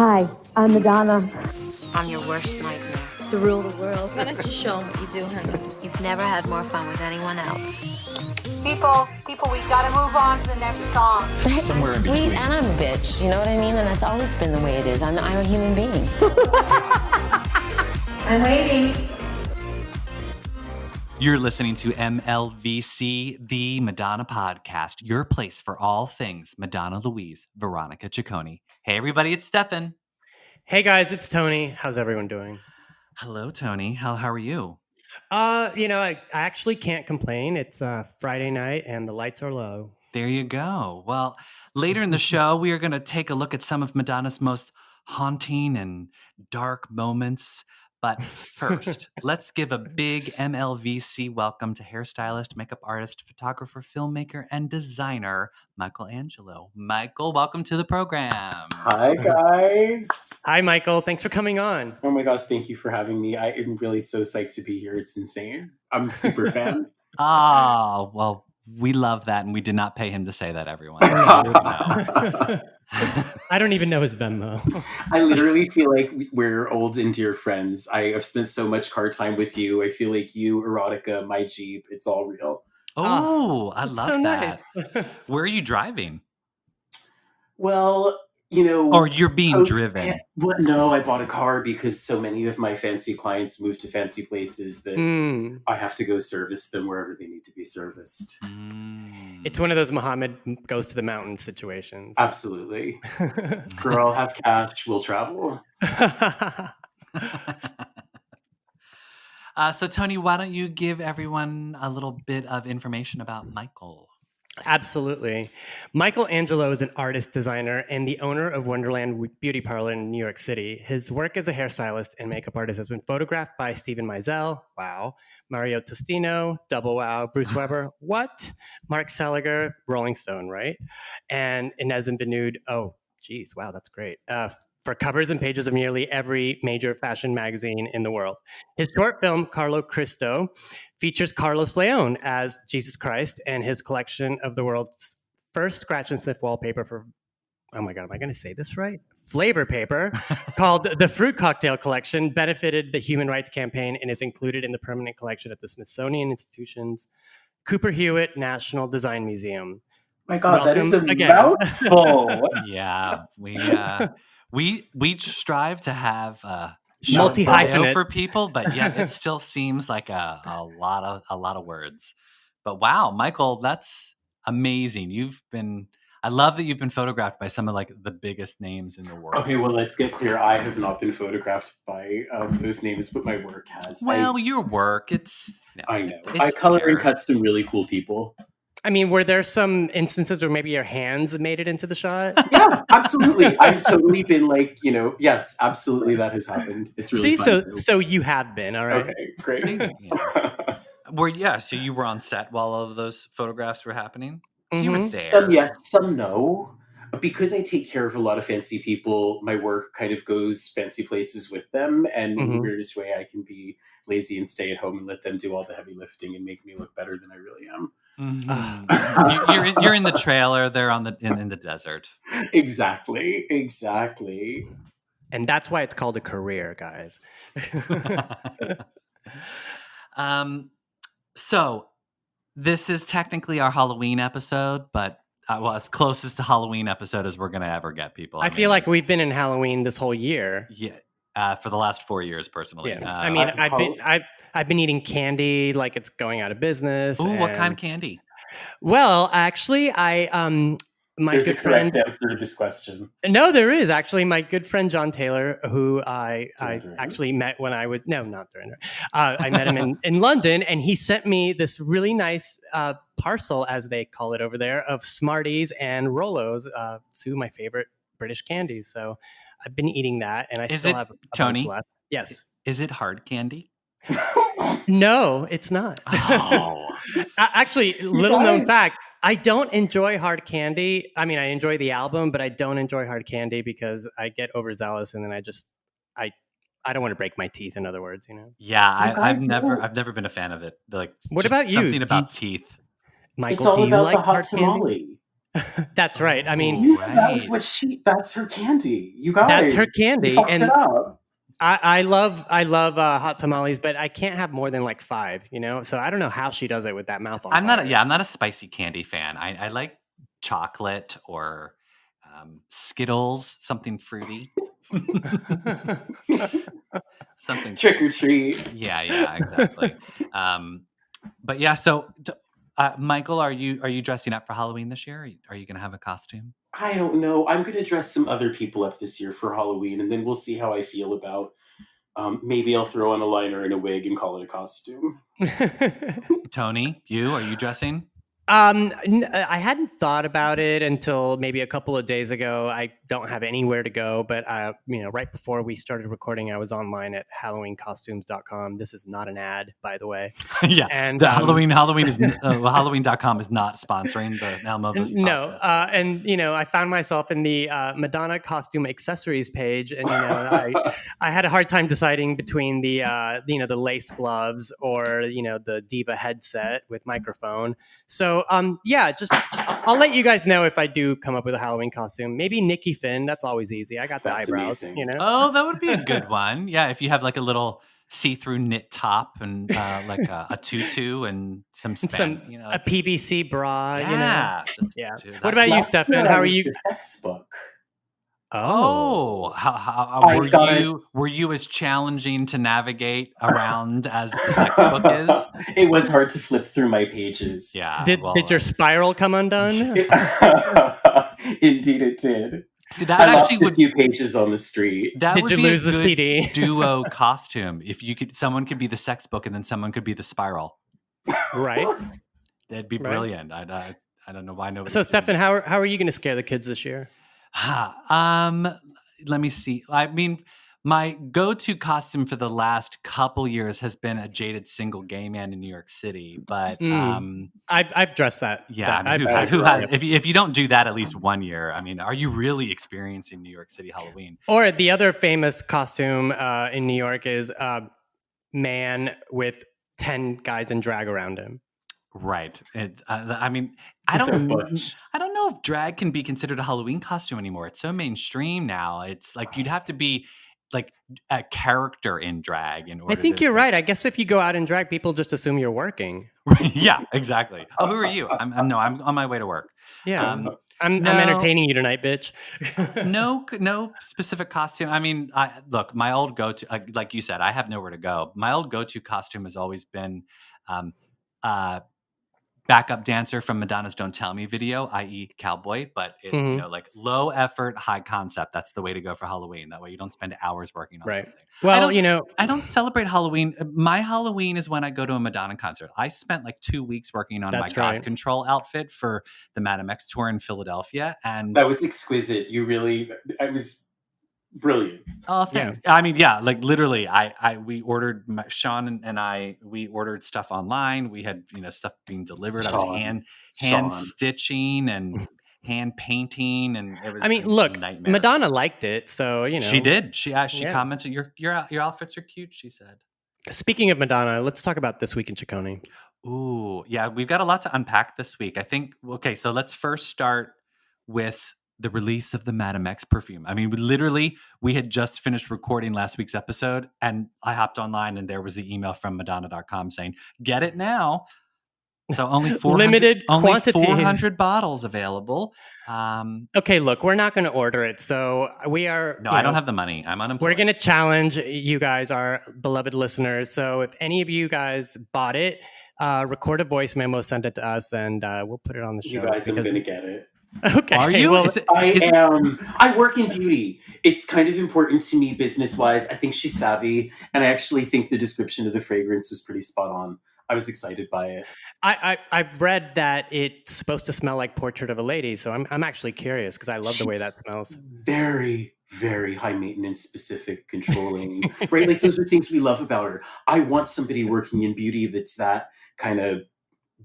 Hi, I'm Madonna. I'm your worst nightmare. To rule the world. Why don't you show them what you do, honey? You've never had more fun with anyone else. People, we gotta move on to the next song. Somewhere I'm in sweet between. and I'm a bitch, you know what I mean? And that's always been the way it is. I'm a human being. I'm waiting. You're listening to MLVC, the Madonna podcast, your place for all things Madonna Louise, Veronica Ciccone. Hey, everybody, it's Stefan. Hey, guys, it's Tony. How's everyone doing? Hello, Tony. How are you? I actually can't complain. It's Friday night and the lights are low. There you go. Well, later in the show, we are going to take a look at some of Madonna's most haunting and dark moments. But first, let's give a big MLVC welcome to hairstylist, makeup artist, photographer, filmmaker, and designer, Michael Angelo. Michael, welcome to the program. Hi, guys. Hi, Michael. Thanks for coming on. Oh my gosh, thank you for having me. I am really so psyched to be here. It's insane. I'm a super fan. Ah, well, we love that, and we did not pay him to say that, everyone. I don't even know his Venmo. I literally feel like we're old and dear friends. I have spent so much car time with you. I feel like you, erotica, my Jeep, it's all real. Oh, I love so that. Nice. Where are you driving? Well, Or you're being driven? Well, no, I bought a car because so many of my fancy clients move to fancy places that I have to go service them wherever they need to be serviced. It's one of those Muhammad goes to the mountains situations. Absolutely. Girl, have cash, we'll travel. So, Tony, why don't you give everyone a little bit of information about Michael? Absolutely. Michael Angelo is an artist, designer, and the owner of Wonderland Beauty Parlor in New York City. His work as a hairstylist and makeup artist has been photographed by Stephen Meisel, wow, Mario Tostino, double wow, Bruce Weber, what? Mark Seliger, Rolling Stone, right? And Inez and Benud, oh, geez, wow, that's great. For covers and pages of nearly every major fashion magazine in the world. His short film, Carlo Cristo, features Carlos Leon as Jesus Christ and his collection of the world's first scratch and sniff wallpaper for, oh my God, am I going to say this right? Flavor paper, called the Fruit Cocktail Collection, benefited the Human Rights Campaign and is included in the permanent collection at the Smithsonian Institution's Cooper Hewitt National Design Museum. My God, Welcome that is a again. mouthful. Yeah, we strive to have Multi-hyphenate for people, but yeah, it still seems like a lot of words. But wow, Michael, that's amazing. I love that you've been photographed by some of like the biggest names in the world. Okay, well, let's get clear. I have not been photographed by those names, but my work has. Well, your work, I know. I color and cut some really cool people. I mean, were there some instances where maybe your hands made it into the shot? Yeah, absolutely. I've totally been like, yes, absolutely, that has happened. It's really fun. So you have been, all right. Okay, great. Yeah. So you were on set while all of those photographs were happening? So you were there. Some yes, some no. Because I take care of a lot of fancy people, my work kind of goes fancy places with them. And in the weirdest way, I can be lazy and stay at home and let them do all the heavy lifting and make me look better than I really am. Mm-hmm. You're in the trailer. They're in the desert. Exactly. And that's why it's called a career, guys. So this is technically our Halloween episode, but as closest to Halloween episode as we're going to ever get, people. I feel like we've been in Halloween this whole year. Yeah, for the last 4 years, personally. Yeah. I've been eating candy like it's going out of business. Ooh, what kind of candy? Well, actually, There's a correct answer to this question. No, there is actually my good friend John Taylor, who I actually met when I was not during her. I met him in London, and he sent me this really nice parcel, as they call it over there, of Smarties and Rolos, two of my favorite British candies. So I've been eating that, and I still have a bunch left. Yes. Is it hard candy? No, it's not. Oh. Actually, little known fact. I don't enjoy hard candy. I mean, I enjoy the album, but I don't enjoy hard candy because I get overzealous, and then I don't want to break my teeth. In other words, Yeah, I've never been a fan of it. Like, what about you? Something about teeth. Michael, it's all do you about like the hot hard tamale. candy? That's right. I mean, You know, that's her candy. You guys. that's her candy. You fucked And it up. I love hot tamales, but I can't have more than like 5, you know? So I don't know how she does it with that mouth on I'm fire. not a spicy candy fan. I like chocolate or Skittles, something fruity. Something Trick or treat. Yeah, exactly. But yeah, so Michael, are you dressing up for Halloween this year? Are you going to have a costume? I don't know. I'm going to dress some other people up this year for Halloween, and then we'll see how I feel about. Maybe I'll throw on a liner and a wig and call it a costume. Tony, are you dressing? I hadn't thought about it until maybe a couple of days ago. I don't have anywhere to go, but right before we started recording, I was online at HalloweenCostumes.com. This is not an ad, by the way. Yeah, and the Halloween is Halloween.com is not sponsoring the MLVC. No, and I found myself in the Madonna costume accessories page, and I had a hard time deciding between the the lace gloves or the diva headset with microphone. So I'll let you guys know if I do come up with a Halloween costume. Maybe Nikki Finn. That's always easy. I got the eyebrows. Amazing. Oh, that would be a good one. Yeah, if you have like a little see-through knit top and like a tutu and some a PVC bra. Yeah, yeah. What about you, Stefan? How are you? The sex book. Oh, how were you as challenging to navigate around as the sex book is? It was hard to flip through my pages. Yeah. Did your spiral come undone? Indeed, it did. See, that I actually lost a few pages on the street. Did you lose the CD? Duo costume. If someone could be the sex book and then someone could be the spiral. Right. That'd be brilliant. I don't know why nobody. So, Stefan, how are you going to scare the kids this year? Let me see. I mean, my go-to costume for the last couple years has been a jaded single gay man in New York City. But I've dressed that. Yeah, who has? If you don't do that at least one year, I mean, are you really experiencing New York City Halloween? Or the other famous costume in New York is a man with 10 guys in drag around him. Right. I mean, I don't know if drag can be considered a Halloween costume anymore. It's so mainstream now. It's like you'd have to be like a character in drag in order. I think you're right. I guess if you go out in drag, people just assume you're working. Yeah, exactly. Oh, who are you? I'm on my way to work. Yeah. I'm entertaining you tonight, bitch. No specific costume. I mean, look, my old go-to, like you said, I have nowhere to go. My old go-to costume has always been backup dancer from Madonna's "Don't Tell Me" video, i.e., cowboy. But like low effort, high concept. That's the way to go for Halloween. That way you don't spend hours working on something. Well, I don't celebrate Halloween. My Halloween is when I go to a Madonna concert. I spent like 2 weeks working on my God Control outfit for the Madame X tour in Philadelphia, and that was exquisite. I was brilliant. Oh, thanks. Yeah. I mean, yeah, like literally, we ordered Sean and I. We ordered stuff online. We had stuff being delivered. I was hand stitching and hand painting, and it was. I mean, look, nightmare. Madonna liked it, so she did. She commented, "Your outfits are cute." She said. Speaking of Madonna, let's talk about This Week in Ciccone. Ooh, yeah, we've got a lot to unpack this week. I think. Okay, so let's first start with the release of the Madame X perfume. I mean, we had just finished recording last week's episode, and I hopped online, and there was the email from Madonna.com saying, "Get it now." So only 400, limited quantities. 400 bottles available. Okay, look, we're not going to order it, so we are. No, I don't have the money. I'm unemployed. We're going to challenge you guys, our beloved listeners. So if any of you guys bought it, record a voice memo, send it to us, and we'll put it on the show. You guys are going to get it. Okay. Are you? Well, I work in beauty. It's kind of important to me business-wise. I think she's savvy, and I actually think the description of the fragrance was pretty spot on. I was excited by it. I've read that it's supposed to smell like Portrait of a Lady, so I'm actually curious because I love the way that smells. Very, very high maintenance, specific, controlling, right? Like those are things we love about her. I want somebody working in beauty that's that kind of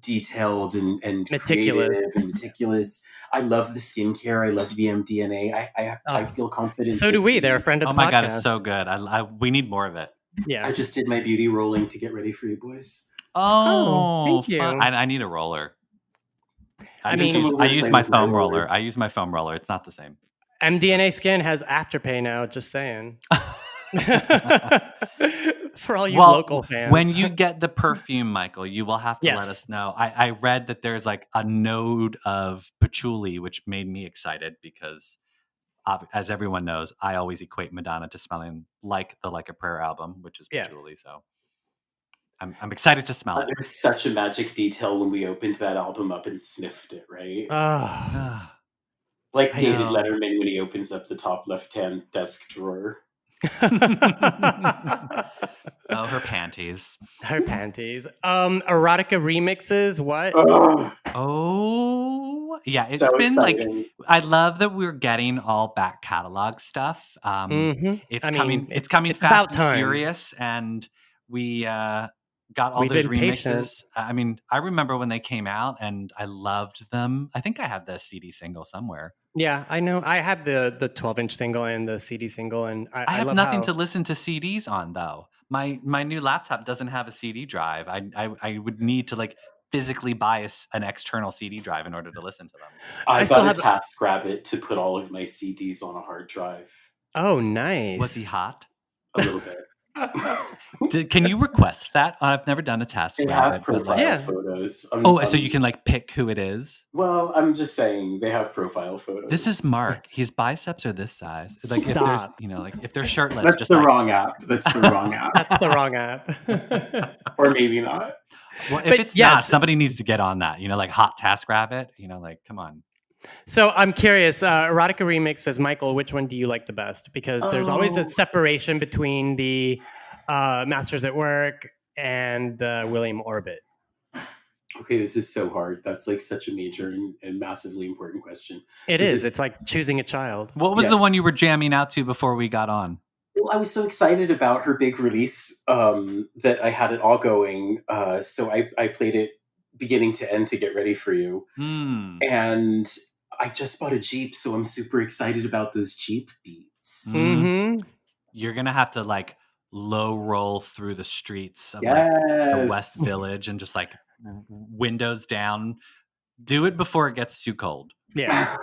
detailed and meticulous. I love the skincare. I love the MDNA. I feel confident. So do we. They're a friend of the podcast. Oh my God, it's so good. We need more of it. Yeah. I just did my beauty rolling to get ready for you boys. Oh, thank you. I need a roller. I mean, use my foam roller. I use my foam roller. It's not the same. MDNA Skin has Afterpay now. Just saying. For all you local fans. When you get the perfume, Michael, you will have to let us know. I read that there's like a node of patchouli, which made me excited because, as everyone knows, I always equate Madonna to smelling like the Like a Prayer album, which is patchouli. So I'm excited to smell it. There was such a magic detail when we opened that album up and sniffed it, right? Like David Letterman when he opens up the top left-hand desk drawer. Oh, her panties. Her panties. Erotica remixes, what? Oh, yeah. It's So been exciting. like, I love that we're getting all back catalog stuff. It's coming fast and furious, and we got all those remixes. Patient. I mean, I remember when they came out, and I loved them. I think I have the CD single somewhere. Yeah, I know. I have the 12-inch single and the CD single, and I have love nothing to listen to CDs on though. My new laptop doesn't have a CD drive. I would need to like physically buy an external CD drive in order to listen to them. I got a TaskRabbit to put all of my CDs on a hard drive. Oh, nice. Was he hot? A little bit. Can you request that? I've never done a TaskRabbit. They have profile photos. So you can like pick who it is? Well, I'm just saying they have profile photos. This is Mark. His biceps are this size. Like if there's, if they're shirtless. That's just the wrong app. That's the wrong app. That's the wrong app. Or maybe not. Well, if it's not, somebody needs to get on that. Like hot TaskRabbit. Like come on. So I'm curious, Erotica Remix says, Michael, which one do you like the best? Because there's always a separation between the Masters at Work and William Orbit. Okay, this is so hard. That's like such a major and massively important question. It is. It's like choosing a child. What was the one you were jamming out to before we got on? Well, I was so excited about her big release that I had it all going. So I played it beginning to end to get ready for you. And I just bought a Jeep, so I'm super excited about those Jeep beats. Mm-hmm. You're going to have to like low roll through the streets of like the West Village and just like windows down. Do it before it gets too cold. Yeah.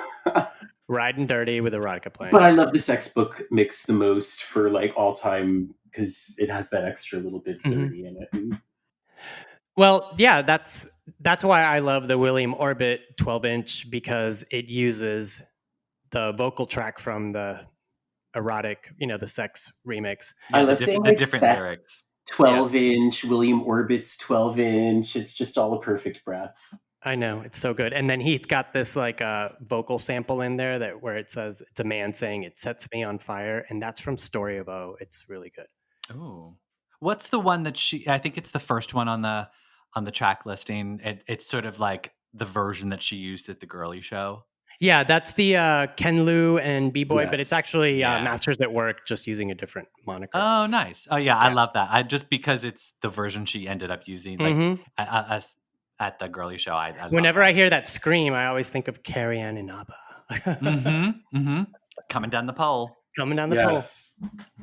Riding dirty with Erotica playing. But I love the sex book mix the most for like all time because it has that extra little bit dirty in it. Well, yeah, that's why I love the William Orbit 12-inch because it uses the vocal track from the erotic, the sex remix. I love saying like different lyrics. 12-inch, William Orbit's 12-inch. It's just all a perfect breath. I know, it's so good. And then he's got this like vocal sample in there where it says it's a man saying it sets me on fire, and that's from Story of O. It's really good. Oh, what's the one that I think it's the first one on the track listing. It's sort of like the version that she used at the girly show. Yeah, that's the Ken Liu and B-Boy, but it's actually Masters at Work, just using a different moniker. Oh, nice. Oh, yeah, I love that. Just because it's the version she ended up using like at the girly show. Whenever I hear that scream, I always think of Carrie Ann Inaba. Coming down the pole. Coming down the pole.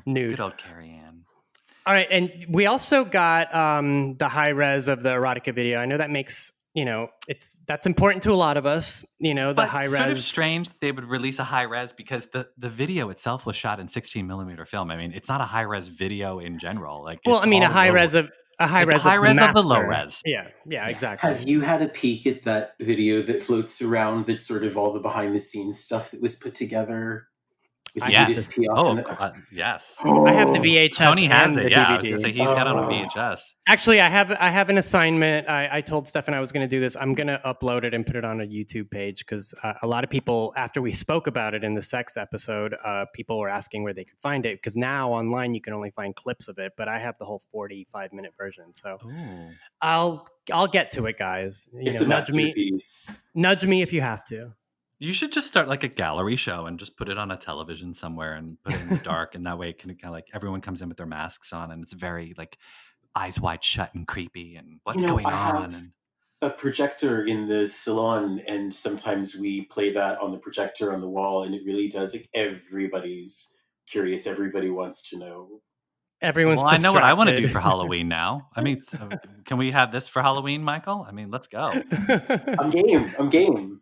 Nude. Good old Carrie Ann. All right, and we also got the high res of the erotica video. I know that makes that's important to a lot of us. The high res. Sort of strange they would release a high res because the video itself was shot in 16mm film. I mean, it's not a high res video in general. Like, well, I mean, a high res of the low res. Yeah, exactly. Have you had a peek at that video that floats around? That's sort of all the behind the scenes stuff that was put together. Yes. Yes. I have the VHS. Tony has it. Yeah, DVD. I was gonna say he's got it on a VHS. Actually, I have an assignment. I told Stefan I was going to do this. I'm going to upload it and put it on a YouTube page because a lot of people, after we spoke about it in the sex episode, people were asking where they could find it because now online you can only find clips of it. But I have the whole 45-minute version, so I'll get to it, guys. It's a masterpiece. Nudge me if you have to. You should just start like a gallery show and just put it on a television somewhere and put it in the dark. And that way it can kind of like everyone comes in with their masks on and it's very like eyes wide shut and creepy and what's going on. And a projector in the salon and sometimes we play that on the projector on the wall and it really does, like, everybody's curious. Everybody wants to know. Everyone's Well, I know what I want to do distracted. for Halloween now. I mean, can we have this for Halloween, Michael? I mean, let's go. I'm game.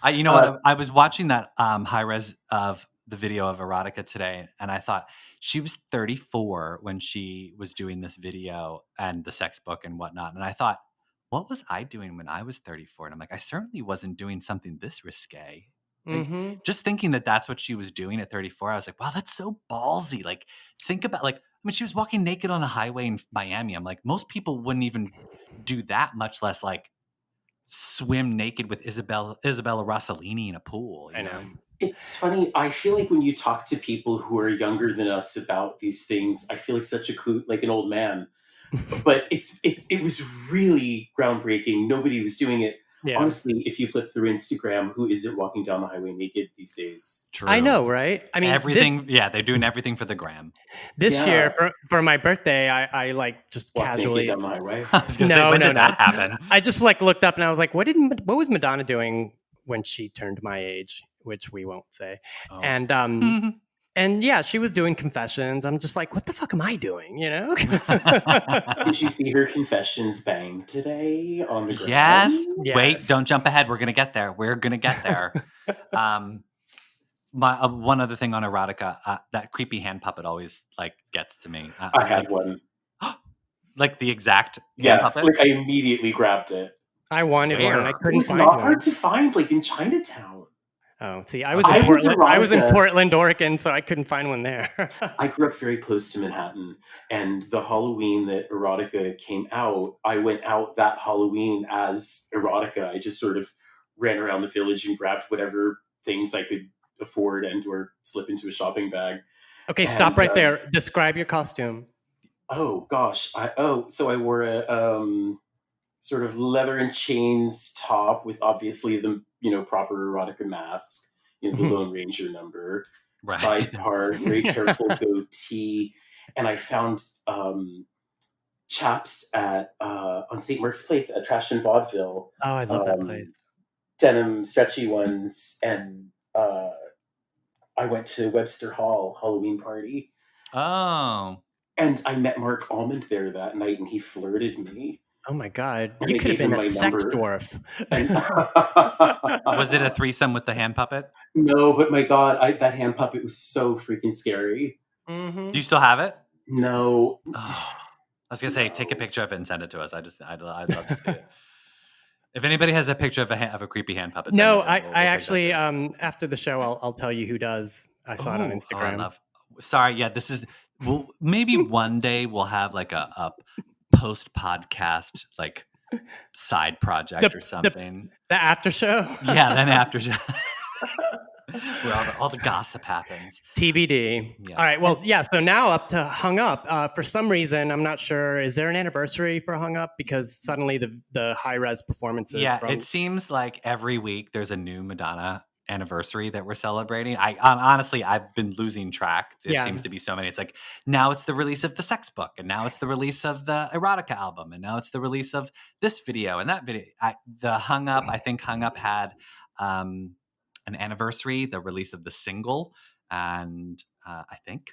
You know what? I was watching that high res of the video of erotica today, and I thought she was 34 when she was doing this video and the sex book and whatnot. And I thought, what was I doing when I was 34? And I'm like, I certainly wasn't doing something this risque. Like, just thinking that that's what she was doing at 34, I was like, wow, that's so ballsy. Like, think about, like, I mean, she was walking naked on a highway in Miami. I'm like, most people wouldn't even do that, much less like swim naked with Isabella Rossellini in a pool. You know? It's funny. I feel like when you talk to people who are younger than us about these things, I feel like such a like an old man. But it was really groundbreaking. Nobody was doing it. Yeah. Honestly, if you flip through Instagram, who isn't walking down the highway naked these days? True. I know, right? I mean, everything. They're doing everything for the gram. This year, for my birthday, I like just casually down the highway. I was gonna say, when did that happen? I just like looked up and I was like, what was Madonna doing when she turned my age? Which we won't say. Oh. And yeah, she was doing confessions. I'm just like, what the fuck am I doing? You know? Did you see her confessions bang today on the ground? Yes. Wait, don't jump ahead. We're gonna get there. One other thing on erotica, that creepy hand puppet always like gets to me. I had one. Like the exact hand puppet? Like I immediately grabbed it. I wanted one and I couldn't find one. It was not hard to find, like in Chinatown. Oh, see, I was in Portland, Oregon, so I couldn't find one there. I grew up very close to Manhattan, and the Halloween that erotica came out, I went out that Halloween as erotica. I just sort of ran around the village and grabbed whatever things I could afford or slip into a shopping bag. Okay, stop right there. Describe your costume. Oh gosh, so I wore a sort of leather and chains top with obviously the proper erotica mask, the Lone Ranger number, side part, very careful goatee, and I found chaps at on St. Mark's Place at Trash and Vaudeville. Oh, I love that place. Denim stretchy ones, and I went to Webster Hall Halloween party. Oh. And I met Mark Almond there that night, and he flirted me. Oh my God! And you could have been a sex dwarf. Was it a threesome with the hand puppet? No, but my God, that hand puppet was so freaking scary. Do you still have it? No. Oh, I was gonna say, take a picture of it and send it to us. I'd love to see it. If anybody has a picture of a creepy hand puppet, no, I actually after the show I'll tell you who does. I saw it on Instagram. Sorry, yeah, this is. Well, maybe one day we'll have like a post-podcast like side project or something. The after show? Yeah, then after show. Where all the gossip happens. TBD. Yeah. All right, well, yeah, so now up to Hung Up. For some reason, I'm not sure, is there an anniversary for Hung Up? Because suddenly the high-res performances it seems like every week there's a new Madonna anniversary that we're celebrating. Honestly, I've been losing track. There seems to be so many. It's like now it's the release of the sex book, and now it's the release of the erotica album, and now it's the release of this video and that video. The Hung Up, I think Hung Up had an anniversary, the release of the single, and I think.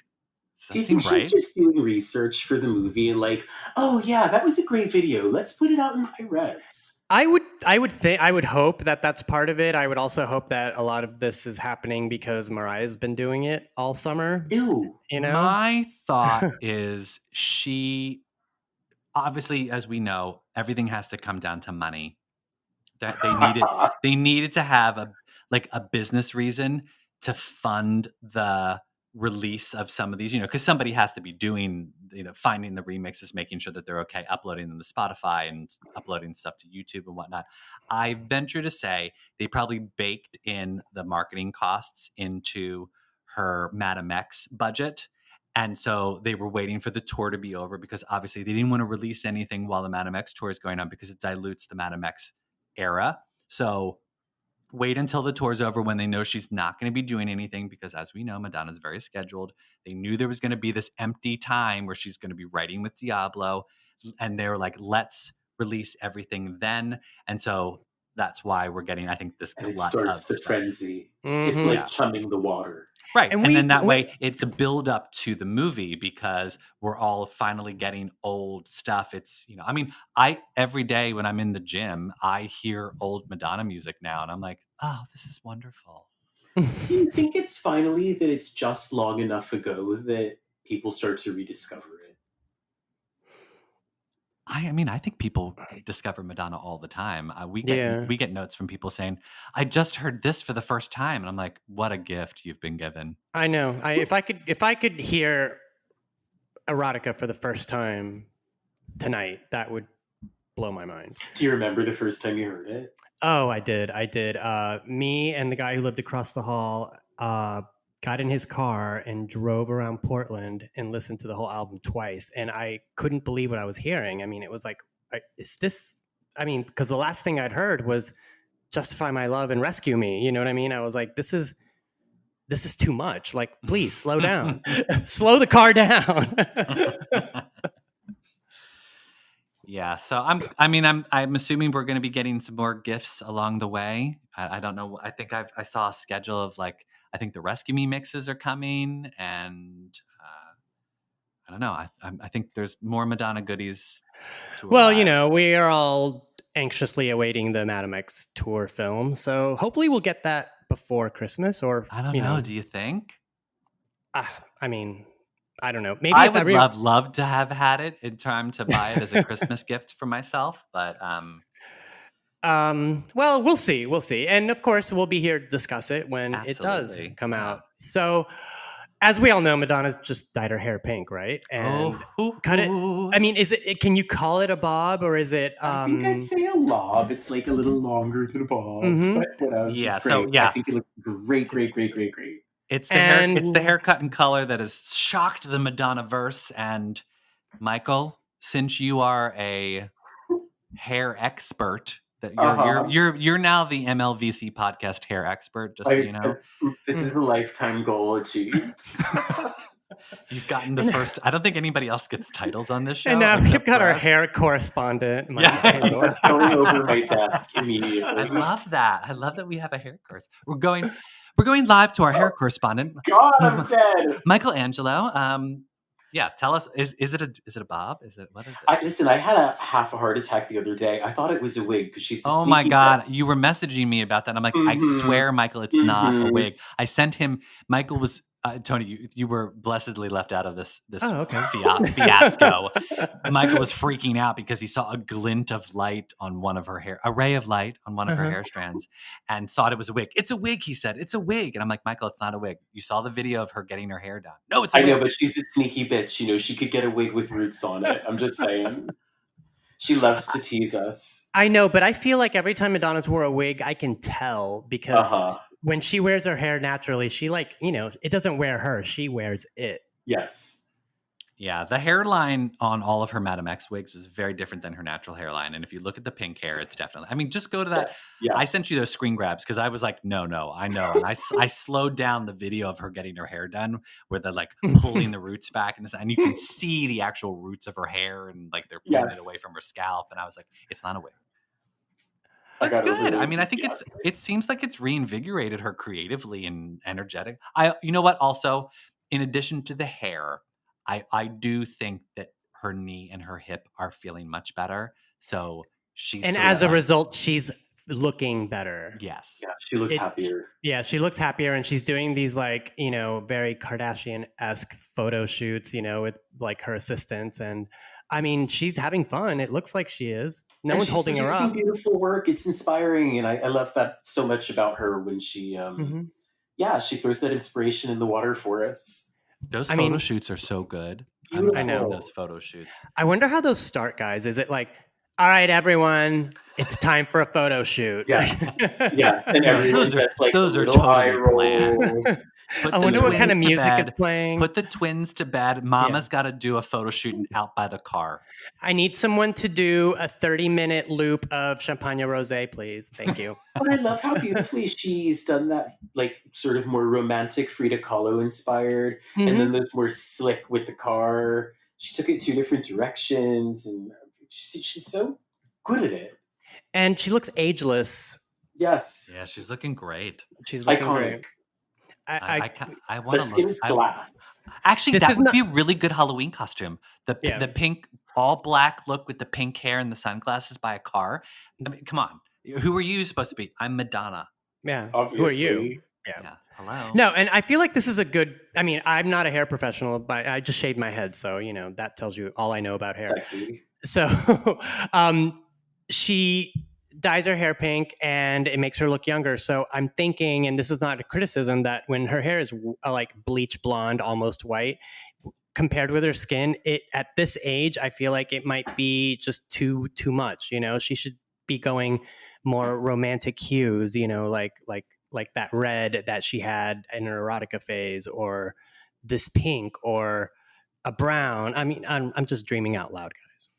Do you think she's just doing research for the movie and like, oh yeah, that was a great video. Let's put it out in high res. I would hope that that's part of it. I would also hope that a lot of this is happening because Mariah's been doing it all summer. Ew. My thought is she obviously, as we know, everything has to come down to money. That they needed to have a business reason to fund the release of some of these, because somebody has to be doing, finding the remixes, making sure that they're okay, uploading them to Spotify and uploading stuff to YouTube and whatnot. I venture to say they probably baked in the marketing costs into her Madame X budget. And so they were waiting for the tour to be over because obviously they didn't want to release anything while the Madame X tour is going on because it dilutes the Madame X era. So wait until the tour's over when they know she's not going to be doing anything because, as we know, Madonna's very scheduled. They knew there was going to be this empty time where she's going to be writing with Diablo, and they were like, let's release everything then. And so that's why we're getting, I think, this and it starts the frenzy. Mm-hmm. It's like chumming the water. Right. And And then that way it's a build up to the movie because we're all finally getting old stuff. It's, I mean, every day when I'm in the gym, I hear old Madonna music now and I'm like, oh, this is wonderful. Do you think it's finally that it's just long enough ago that people start to rediscover it? I mean, I think people discover Madonna all the time. We get notes from people saying, "I just heard this for the first time," and I'm like, "What a gift you've been given." I know. If I could hear erotica for the first time tonight, that would blow my mind. Do you remember the first time you heard it? Oh, I did. Me and the guy who lived across the hall got in his car and drove around Portland and listened to the whole album twice. And I couldn't believe what I was hearing. I mean, it was like, is this, because the last thing I'd heard was Justify My Love and Rescue Me. You know what I mean? I was like, this is too much. Like, please slow down, slow the car down. Yeah, so I'm assuming we're going to be getting some more gifts along the way. I don't know. I think I saw a schedule of I think the Rescue Me mixes are coming, and I don't know. I think there's more Madonna goodies to arrive. We are all anxiously awaiting the Madame X tour film, so hopefully we'll get that before Christmas. Or I don't know. Do you think? I don't know. Maybe I would love to have had it in time to buy it as a Christmas gift for myself, but well, we'll see. And of course, we'll be here to discuss it when it does come out. So, as we all know, Madonna's just dyed her hair pink, right? And cut it. I mean, is it? Can you call it a bob, or is it? I think I'd say a lob. It's like a little longer than a bob. Mm-hmm. But yeah. It's great. So yeah, I think it looks great. It's the haircut and color that has shocked the Madonna verse. And Michael, since you are a hair expert, that you're now the MLVC podcast hair expert. Just so you know, this is a lifetime goal achieved. You've gotten the first. I don't think anybody else gets titles on this show. And now we've got our hair correspondent. Yeah, going over my desk immediately. I love that. I love that we have a hair course. We're going live to our hair correspondent. God, I'm dead. Michael Angelo. Yeah, tell us. Is it a bob? What is it? Listen, I had a half a heart attack the other day. I thought it was a wig because she's. Oh my God! You were messaging me about that. I'm like, I swear, Michael, it's not a wig. I sent him. Michael was. Tony, you were blessedly left out of this fiasco. Michael was freaking out because he saw a glint of light on one of her hair, a ray of light on one of her hair strands, and thought it was a wig. It's a wig, he said. It's a wig. And I'm like, Michael, it's not a wig. You saw the video of her getting her hair done. No, it's a wig. I know, but she's a sneaky bitch. She could get a wig with roots on it. I'm just saying. She loves to tease us. I know, but I feel like every time Madonna's wore a wig, I can tell because when she wears her hair naturally, she it doesn't wear her. She wears it. Yes. Yeah, the hairline on all of her Madame X wigs was very different than her natural hairline. And if you look at the pink hair, it's definitely, just go to that. Yes. I sent you those screen grabs because I was like, no, I know. And I slowed down the video of her getting her hair done where they're pulling the roots back and you can see the actual roots of her hair and they're pulling it away from her scalp. And I was like, it's not a wig. That's good. I think it seems like it's reinvigorated her creatively and energetic. You know what? Also, in addition to the hair, I do think that her knee and her hip are feeling much better. So as a result, she's looking better. Yes. Yeah, she looks happier. Yeah, she looks happier, and she's doing these very Kardashian-esque photo shoots, with her assistants, and she's having fun. It looks like she is. No one's holding her up. She's beautiful work. It's inspiring, and I love that so much about her when she, she throws that inspiration in the water for us. Those photo shoots are so good. Beautiful. I know those photo shoots. I wonder how those start, guys. Is it all right, everyone, it's time for a photo shoot? Yes. Yes. And everyone gets those are totally planned. I wonder what kind of music is playing. Put the twins to bed. Mama's got to do a photo shoot out by the car. I need someone to do a 30-minute loop of Champagne Rosé, please. Thank you. But I love how beautifully she's done that, sort of more romantic Frida Kahlo inspired, and then those more slick with the car. She took it 2 different directions, and she's so good at it. And she looks ageless. Yes. Yeah, she's looking great. She's looking iconic. Great. I want That to skin look. is glass. Actually, This that is would not- be a really good Halloween costume. The pink, all black look with the pink hair and the sunglasses by a car. I mean, come on. Who are you supposed to be? I'm Madonna. Yeah. Obviously. Who are you? Yeah. Hello. No, and I feel like this is a good. I mean, I'm not a hair professional, but I just shaved my head, so that tells you all I know about hair. Sexy. So, she dyes her hair pink, and it makes her look younger. So I'm thinking, and this is not a criticism, that when her hair is like bleach blonde, almost white, compared with her skin, it at this age, I feel like it might be just too much. She should be going more romantic hues. Like that red that she had in her erotica phase, or this pink, or a brown. I mean, I'm just dreaming out loud, guys.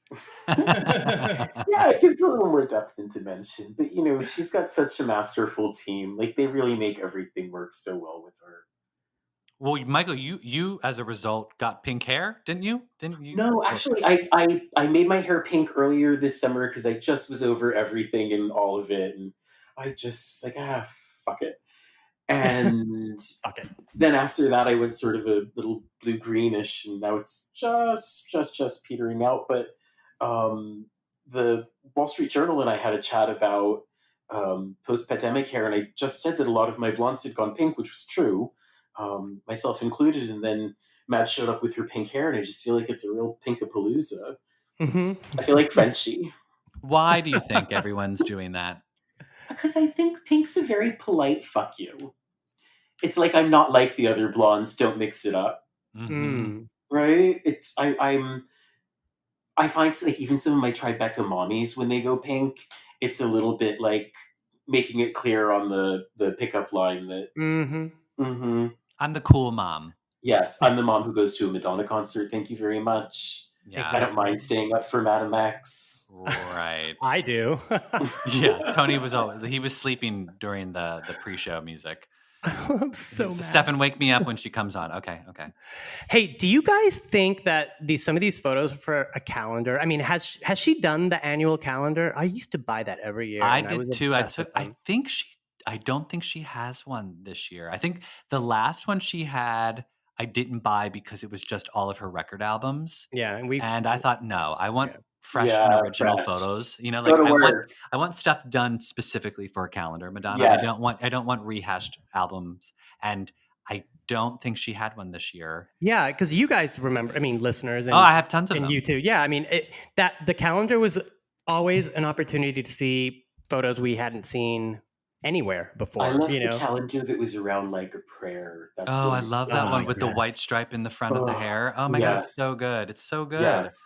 Yeah, it gives a little more depth and dimension. But she's got such a masterful team. Like, they really make everything work so well with her. Well, Michael, you as a result got pink hair, didn't you? No, actually, I made my hair pink earlier this summer because I just was over everything and all of it, and I just was like, fuck it. And then after that, I went sort of a little blue greenish, and now it's just petering out. But the Wall Street Journal and I had a chat about post-pandemic hair, and I just said that a lot of my blondes had gone pink, which was true. Myself included, and then Matt showed up with her pink hair, and I just feel like it's a real pinkapalooza. Mm-hmm. I feel like Frenchie. Why do you think everyone's doing that? Because I think pink's a very polite fuck you. It's like, I'm not like the other blondes, don't mix it up. Mm-hmm. Right? It's I find, like, even some of my Tribeca mommies, when they go pink, it's a little bit like making it clear on the pickup line that I'm the cool mom. Yes, I'm the mom who goes to a Madonna concert. Thank you very much. Yeah. I don't mind staying up for Madame X. Right. I do. Yeah, Tony was sleeping during the pre-show music. I'm so mad. Stefan, wake me up when she comes on. Okay. Hey, do you guys think that some of these photos are for a calendar? I mean, has she done the annual calendar? I used to buy that every year. I did too. I don't think she has one this year. I think the last one she had, I didn't buy because it was just all of her record albums. Yeah, and I thought, no, I want fresh and original photos. I want stuff done specifically for a calendar. Madonna, yes. I don't want rehashed albums, and I don't think she had one this year. Yeah, because you guys remember, I mean, listeners, and I have tons of them. And you too. Yeah, I mean, the calendar was always an opportunity to see photos we hadn't seen anywhere before. I love the calendar that was around like a prayer. I love that one with the white stripe in the front of the hair. Oh my God, it's so good. It's so good. Yes.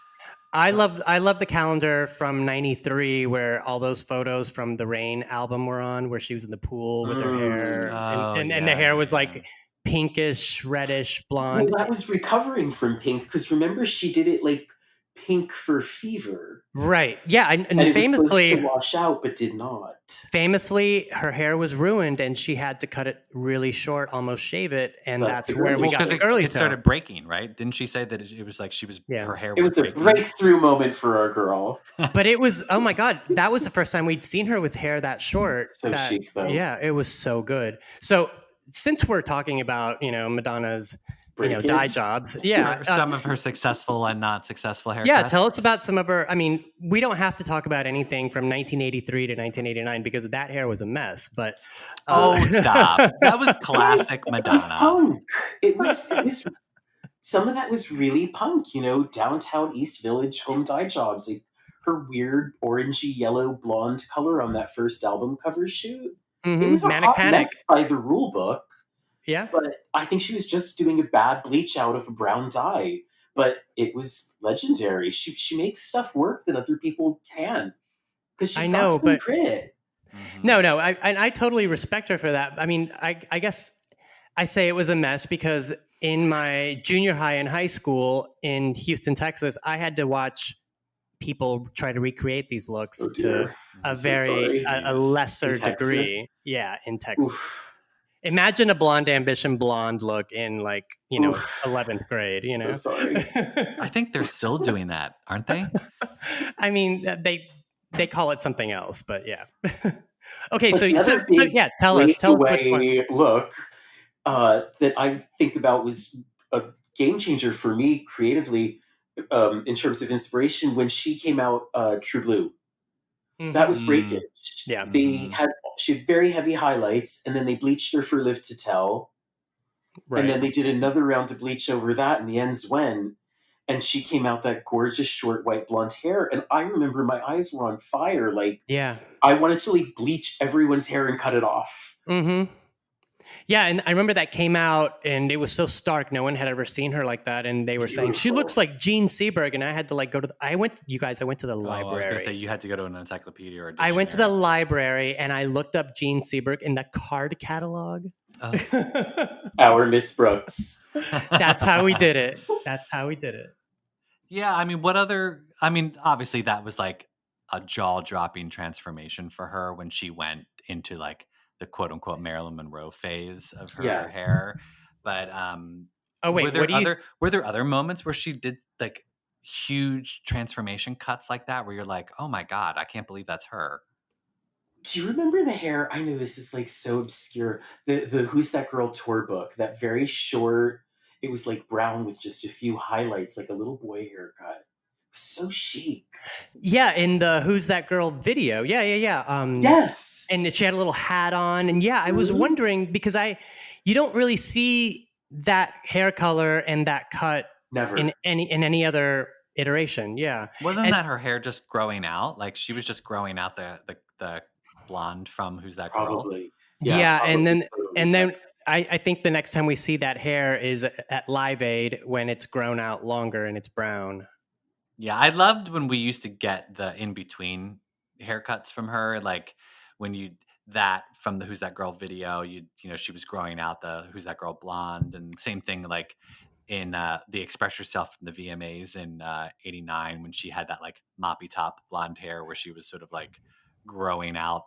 I love the calendar from '93 where all those photos from the Rain album were on, where she was in the pool with her hair, and the hair was like pinkish, reddish, blonde. Well, that was recovering from pink, because remember she did it like pink for Fever. Right. Yeah. And it famously was supposed to wash out, but did not. Famously, her hair was ruined, and she had to cut it really short, almost shave it, and that's where we got the girly. It started breaking, right? Didn't she say that it was like she was her hair? It was a breakthrough moment for our girl. But it was, oh my God, that was the first time we'd seen her with hair that short. So chic, though. Yeah, it was so good. So since we're talking about Madonna's dye jobs. Yeah. Some of her successful and not successful haircuts. Yeah. Tell us about some of her. I mean, we don't have to talk about anything from 1983 to 1989 because that hair was a mess, but. Stop. That was classic Madonna. It was punk. It was some of that was really punk, downtown East Village home dye jobs. Like her weird orangey yellow blonde color on that first album cover shoot. Mm-hmm. It was Manic a hot Panic mess by the rule book. Yeah. But I think she was just doing a bad bleach out of a brown dye. But it was legendary. She makes stuff work that other people can't. Because she's got some grit. Mm-hmm. No. I totally respect her for that. I mean, I guess I say it was a mess because in my junior high and high school in Houston, Texas, I had to watch people try to recreate these looks to a lesser degree. Yeah, in Texas. Oof. Imagine a Blonde Ambition blonde look in 11th grade, So sorry. I think they're still doing that, aren't they? I mean, they call it something else, but yeah. Okay, but tell us. Look that I think about was a game changer for me creatively, in terms of inspiration, when she came out, True Blue. That was breakage. Yeah. She had very heavy highlights, and then they bleached her for Live to Tell. Right. And then they did another round of bleach over that in The Ends When. And she came out that gorgeous short white blonde hair. And I remember my eyes were on fire. Like, Yeah. I wanted to like bleach everyone's hair and cut it off. Mm-hmm. Yeah, and I remember that came out, and it was so stark. No one had ever seen her like that, and they were saying she looks like Jean Seberg. And I had to like go to. I went to the library. I was going to say you had to go to an encyclopedia or a I went to the dictionary. library, and I looked up Jean Seberg in the card catalog. Our Miss Brooks. That's how we did it. Yeah, I mean, what other? I mean, obviously that was like a jaw-dropping transformation for her when she went into like the quote-unquote Marilyn Monroe phase of her hair. But oh wait, were there other moments where she did like huge transformation cuts like that, where you're like, oh my god, I can't believe that's her? Do you remember the hair? I know this is like so obscure. The Who's That Girl tour book, that very short. It was like brown with just a few highlights, like a little boy haircut. So chic. Yeah, in the Who's That Girl video. Yeah. Yes. And she had a little hat on. And yeah, I was wondering, because you don't really see that hair color and that cut never in any other iteration. Yeah. Wasn't that her hair just growing out? Like she was just growing out the blonde from Who's That Girl? Probably. Yeah, probably, and then I think the next time we see that hair is at Live Aid when it's grown out longer and it's brown. Yeah, I loved when we used to get the in-between haircuts from her, like when from the Who's That Girl video, she was growing out the Who's That Girl blonde, and same thing like in the Express Yourself from the VMAs in '89 when she had that like moppy top blonde hair where she was sort of like growing out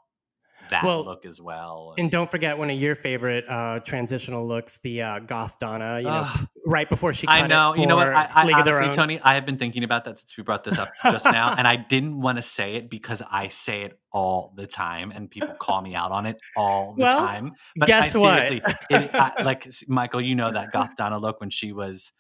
that look as well. And don't forget one of your favorite transitional looks, the Goth Donna, right before she cut it. You know what? I honestly, Tony, I have been thinking about that since we brought this up just now, and I didn't want to say it because I say it all the time, and people call me out on it all the time. But guess seriously, like Michael, you know that Goth Donna look when she was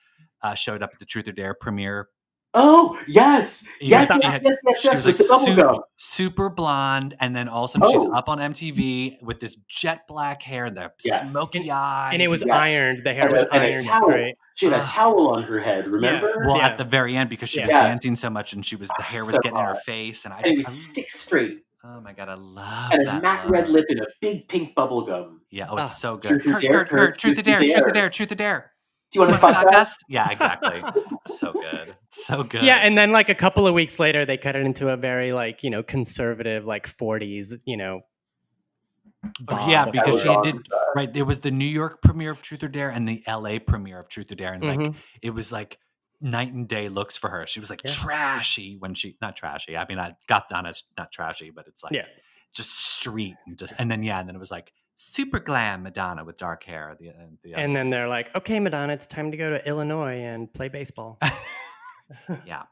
showed up at the Truth or Dare premiere. Oh, yes. Yes. With the bubble gum. Super blonde. And then all of a sudden she's up on MTV with this jet black hair, the smoky eye. And it was ironed. The hair was ironed. Right? She had a towel on her head, remember? Yeah. Well, at the very end, because she was dancing so much and the hair was getting in her face. And it was 6 straight. Oh my God, I love and that. And a matte red lip and a big pink bubble gum. Yeah, it's so good. Truth or Dare. Do you want to fuck us? Yeah, exactly. So good. Yeah, and then like a couple of weeks later, they cut it into a very like conservative like 40s bob. Yeah, because she did right. There was the New York premiere of Truth or Dare and the LA premiere of Truth or Dare, and like it was like night and day looks for her. She was like trashy when not trashy. I mean, I got done as not trashy, but it's like just street and then it was like super glam Madonna with dark hair. And then they're like, okay, Madonna, it's time to go to Illinois and play baseball. Yeah,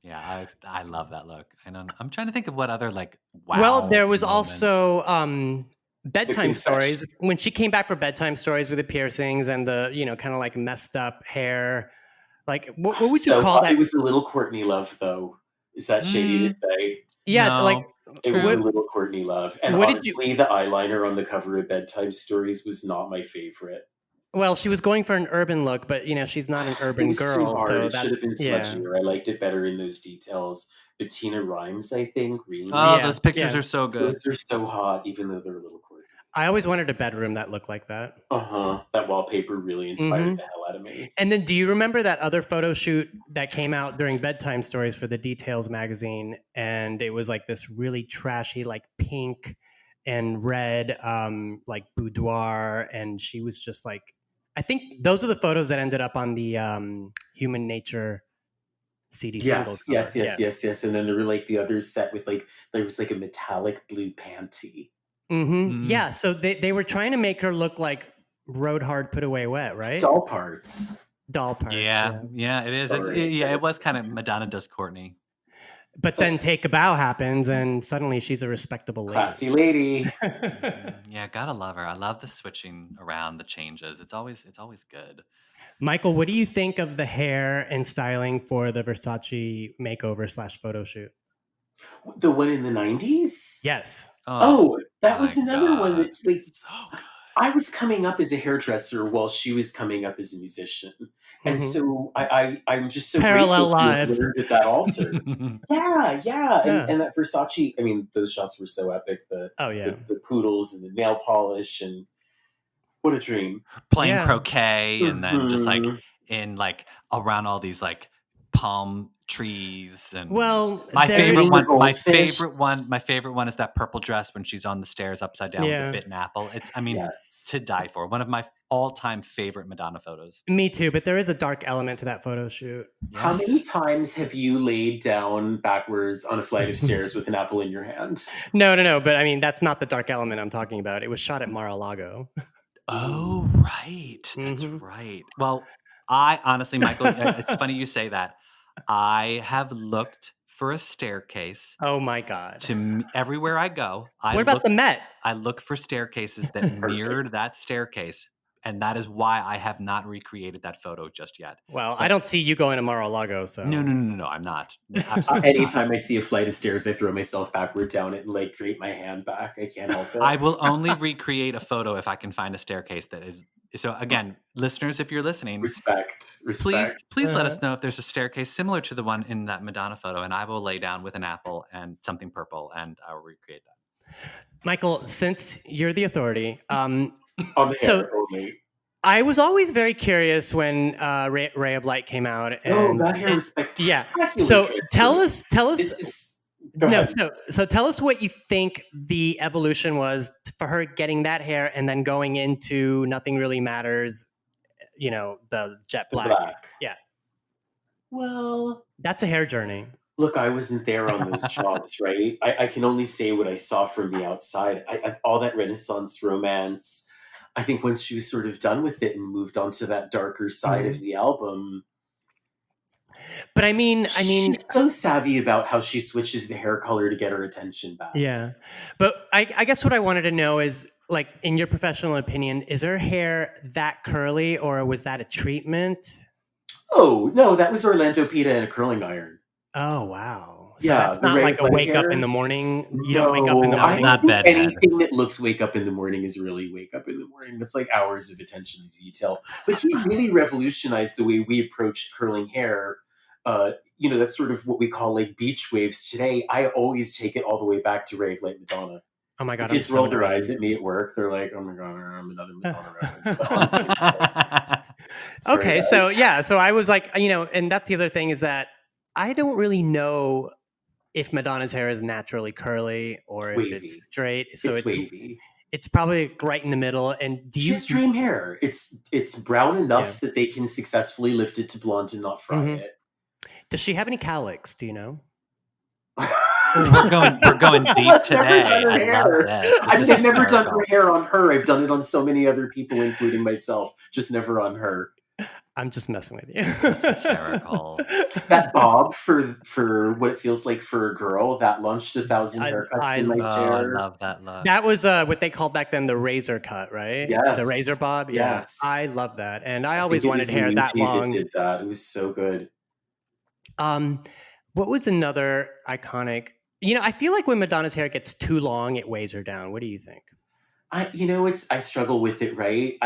I love that look. And I'm trying to think of what other like wow. Well, there was moments. Also bedtime stories when she came back for bedtime stories with the piercings and the kind of like messed up hair. Like what would you call that? It was a little Courtney Love, though. Is that shady to say? Yeah, no. like. It was a little Courtney Love. And honestly, the eyeliner on the cover of Bedtime Stories was not my favorite. Well, she was going for an urban look, but she's not an urban girl. Too hard. So it should have been smudgier. I liked it better in those details. Bettina Rhymes, I think. Really. Those pictures are so good. Those are so hot, even though they're a little Courtney. I always wanted a bedroom that looked like that. That wallpaper really inspired the hell out of me. And then do you remember that other photo shoot that came out during Bedtime Stories for the Details magazine? And it was like this really trashy, like pink and red, like boudoir. And she was just like, I think those are the photos that ended up on the Human Nature CD singles. Yes. And then there were like the other set with like, there was like a metallic blue panty. Yeah, so they were trying to make her look like Rode Hard, Put Away Wet, right? Doll parts. Yeah, it is. It was kind of Madonna does Courtney. But then Take a Bow happens, and suddenly she's a respectable lady. Classy lady. Yeah, gotta love her. I love the switching around, the changes. It's always good. Michael, what do you think of the hair and styling for the Versace makeover / photo shoot? The one in the 90s? Yes. Oh, that my was another one God. that's like, So good. I was coming up as a hairdresser while she was coming up as a musician. And Mhm. so I'm just so Parallel grateful to have lives. learned that altered. Yeah, yeah. Yeah. And that Versace, I mean, those shots were so epic. Oh, yeah. The poodles and the nail polish, and what a dream. Playing Yeah. croquet and then just like Mhm. in like around all these like palm trees and Well, my there- favorite Eating one the goldfish. my favorite one is that purple dress when she's on the stairs upside down with Yeah. a bitten apple. It's I mean Yes. to die for. One of my all-time favorite Madonna photos. Me too, but there is a dark element to that photo shoot. How Yes. many times have you laid down backwards on a flight of stairs with an apple in your hand? No, but I mean, that's not the dark element I'm talking about. It was shot at Mar-a-Lago. Oh, right. That's Mhm. right. Well, I honestly, Michael, it's funny you say that. I have looked for a staircase Oh my God. to everywhere I go. What about the Met? I look for staircases that mirrored that staircase, and that is why I have not recreated that photo just yet. Well, But- I don't see you going to Mar-a-Lago, so. No, I'm not. Absolutely not. Anytime I see a flight of stairs, I throw myself backward down it and like drape my hand back. I can't help it. I will only recreate a photo if I can find a staircase that is. So again, listeners, if you're listening, Respect. please let us know if there's a staircase similar to the one in that Madonna photo, and I will lay down with an apple and something purple, and I will recreate that. Michael, since you're the authority, On the So- hair only. I was always very curious when Ray of Light came out. Oh, And, that hair was yeah. spectacular. So transformation. tell us. This is, go No, ahead. so tell us what you think the evolution was for her getting that hair and then going into Nothing Really Matters, the jet The black. black. Yeah. Well, That's a hair journey. look, I wasn't there on those jobs, right? I can only say what I saw from the outside. All that Renaissance romance. I think once she was sort of done with it and moved on to that darker side of the album, But I mean, she's so savvy about how she switches the hair color to get her attention back. yeah. But I guess what I wanted to know is, like, in your professional opinion, is her hair that curly or was that a treatment? Oh, no, that was Orlando Pita and a curling iron. Oh, wow. So Yeah, that's the not Ray like a White wake up hair? in the morning. You don't wake up in the No, morning. not think bedhead. anything that looks wake up in the morning is really wake up in the morning. That's like hours of attention to detail. But he really revolutionized the way we approached curling hair. That's sort of what we call like beach waves today. I always take it all the way back to Ray of Light Madonna. Oh my God. The I'm kids so roll their naive. eyes at me at work. They're like, "Oh my god, I'm another Madonna reference." But honestly, sorry, Okay, guys. so I was like, and that's the other thing is that I don't really know if Madonna's hair is naturally curly or if Wavy. it's straight. So it's wavy. it's probably right in the middle. And do She you has dream hair. It's brown enough that they can successfully lift it to blonde and not fry Mhm. it. does she have any cowlicks? Do you know? we're going deep I've today. never done her I hair. love this. I've This is never done hysterical. her hair on her. I've done it on so many other people, including myself. Just never on her. I'm just messing with you. That's hysterical. That bob for what it feels like for a girl that launched 1,000 haircuts in my Oh, I chair. love that look. That was what they called back then the razor cut, right? Yes. The razor bob. Yeah. Yes. I love that. And I I always think it wanted was hair that Luigi long. that did that. It was so good. What was another iconic? I feel like when Madonna's hair gets too long, it weighs her down. What do you think? I struggle with it, right?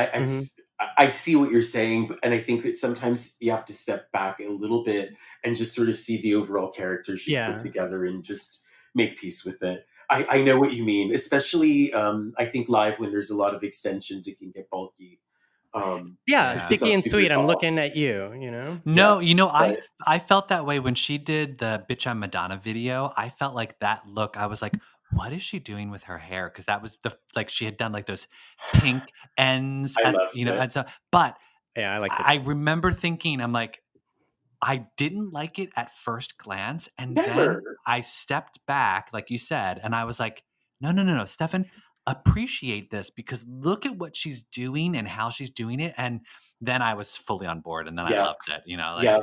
I see what you're saying, and I think that sometimes you have to step back a little bit and just sort of see the overall character she's Yeah. put together and just make peace with it. I know what you mean, especially I think live when there's a lot of extensions, it can get bulky. Yeah, Yeah. sticky and Super sweet. I'm tall. looking at you. No, but- I felt that way when she did the Bitch I'm Madonna video. I felt like that look. I was like, what is she doing with her hair? Because that was she had done like those pink ends, I loved it. and so. But Yeah, I like that. I remember thinking, I'm like, I didn't like it at first glance, and then Never. I stepped back, like you said, and I was like, no, Stefan, appreciate this because look at what she's doing and how she's doing it, and then I was fully on board, and then I Yeah. loved it, Yeah.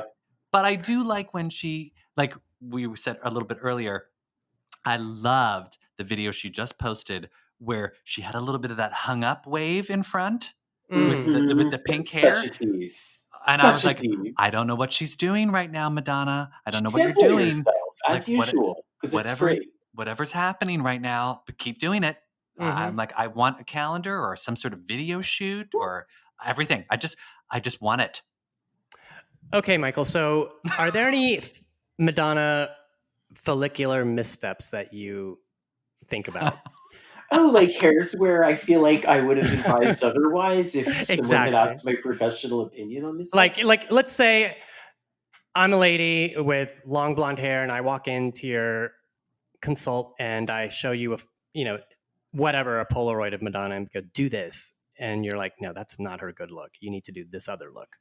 But I do like when she, like we said a little bit earlier, I loved the video she just posted where she had a little bit of that hung up wave in front Mm. with the pink hair. Such a tease. And I was Such a like, tease. I don't know what she's doing right now, Madonna. I don't know what you're Sample doing. yourself, as usual, because it's free. Whatever's happening right now, but keep doing it. I'm like, I want a calendar or some sort of video shoot or everything. I just want it. Okay, Michael. So, are there any Madonna follicular missteps that you think about? Oh, like hairs where I feel like I would have advised otherwise if someone had asked my professional opinion on this. Like, let's say I'm a lady with long blonde hair, and I walk into your consult, and I show you a Polaroid of Madonna, and go, do this, and you're like, no, that's not her good look. You need to do this other look.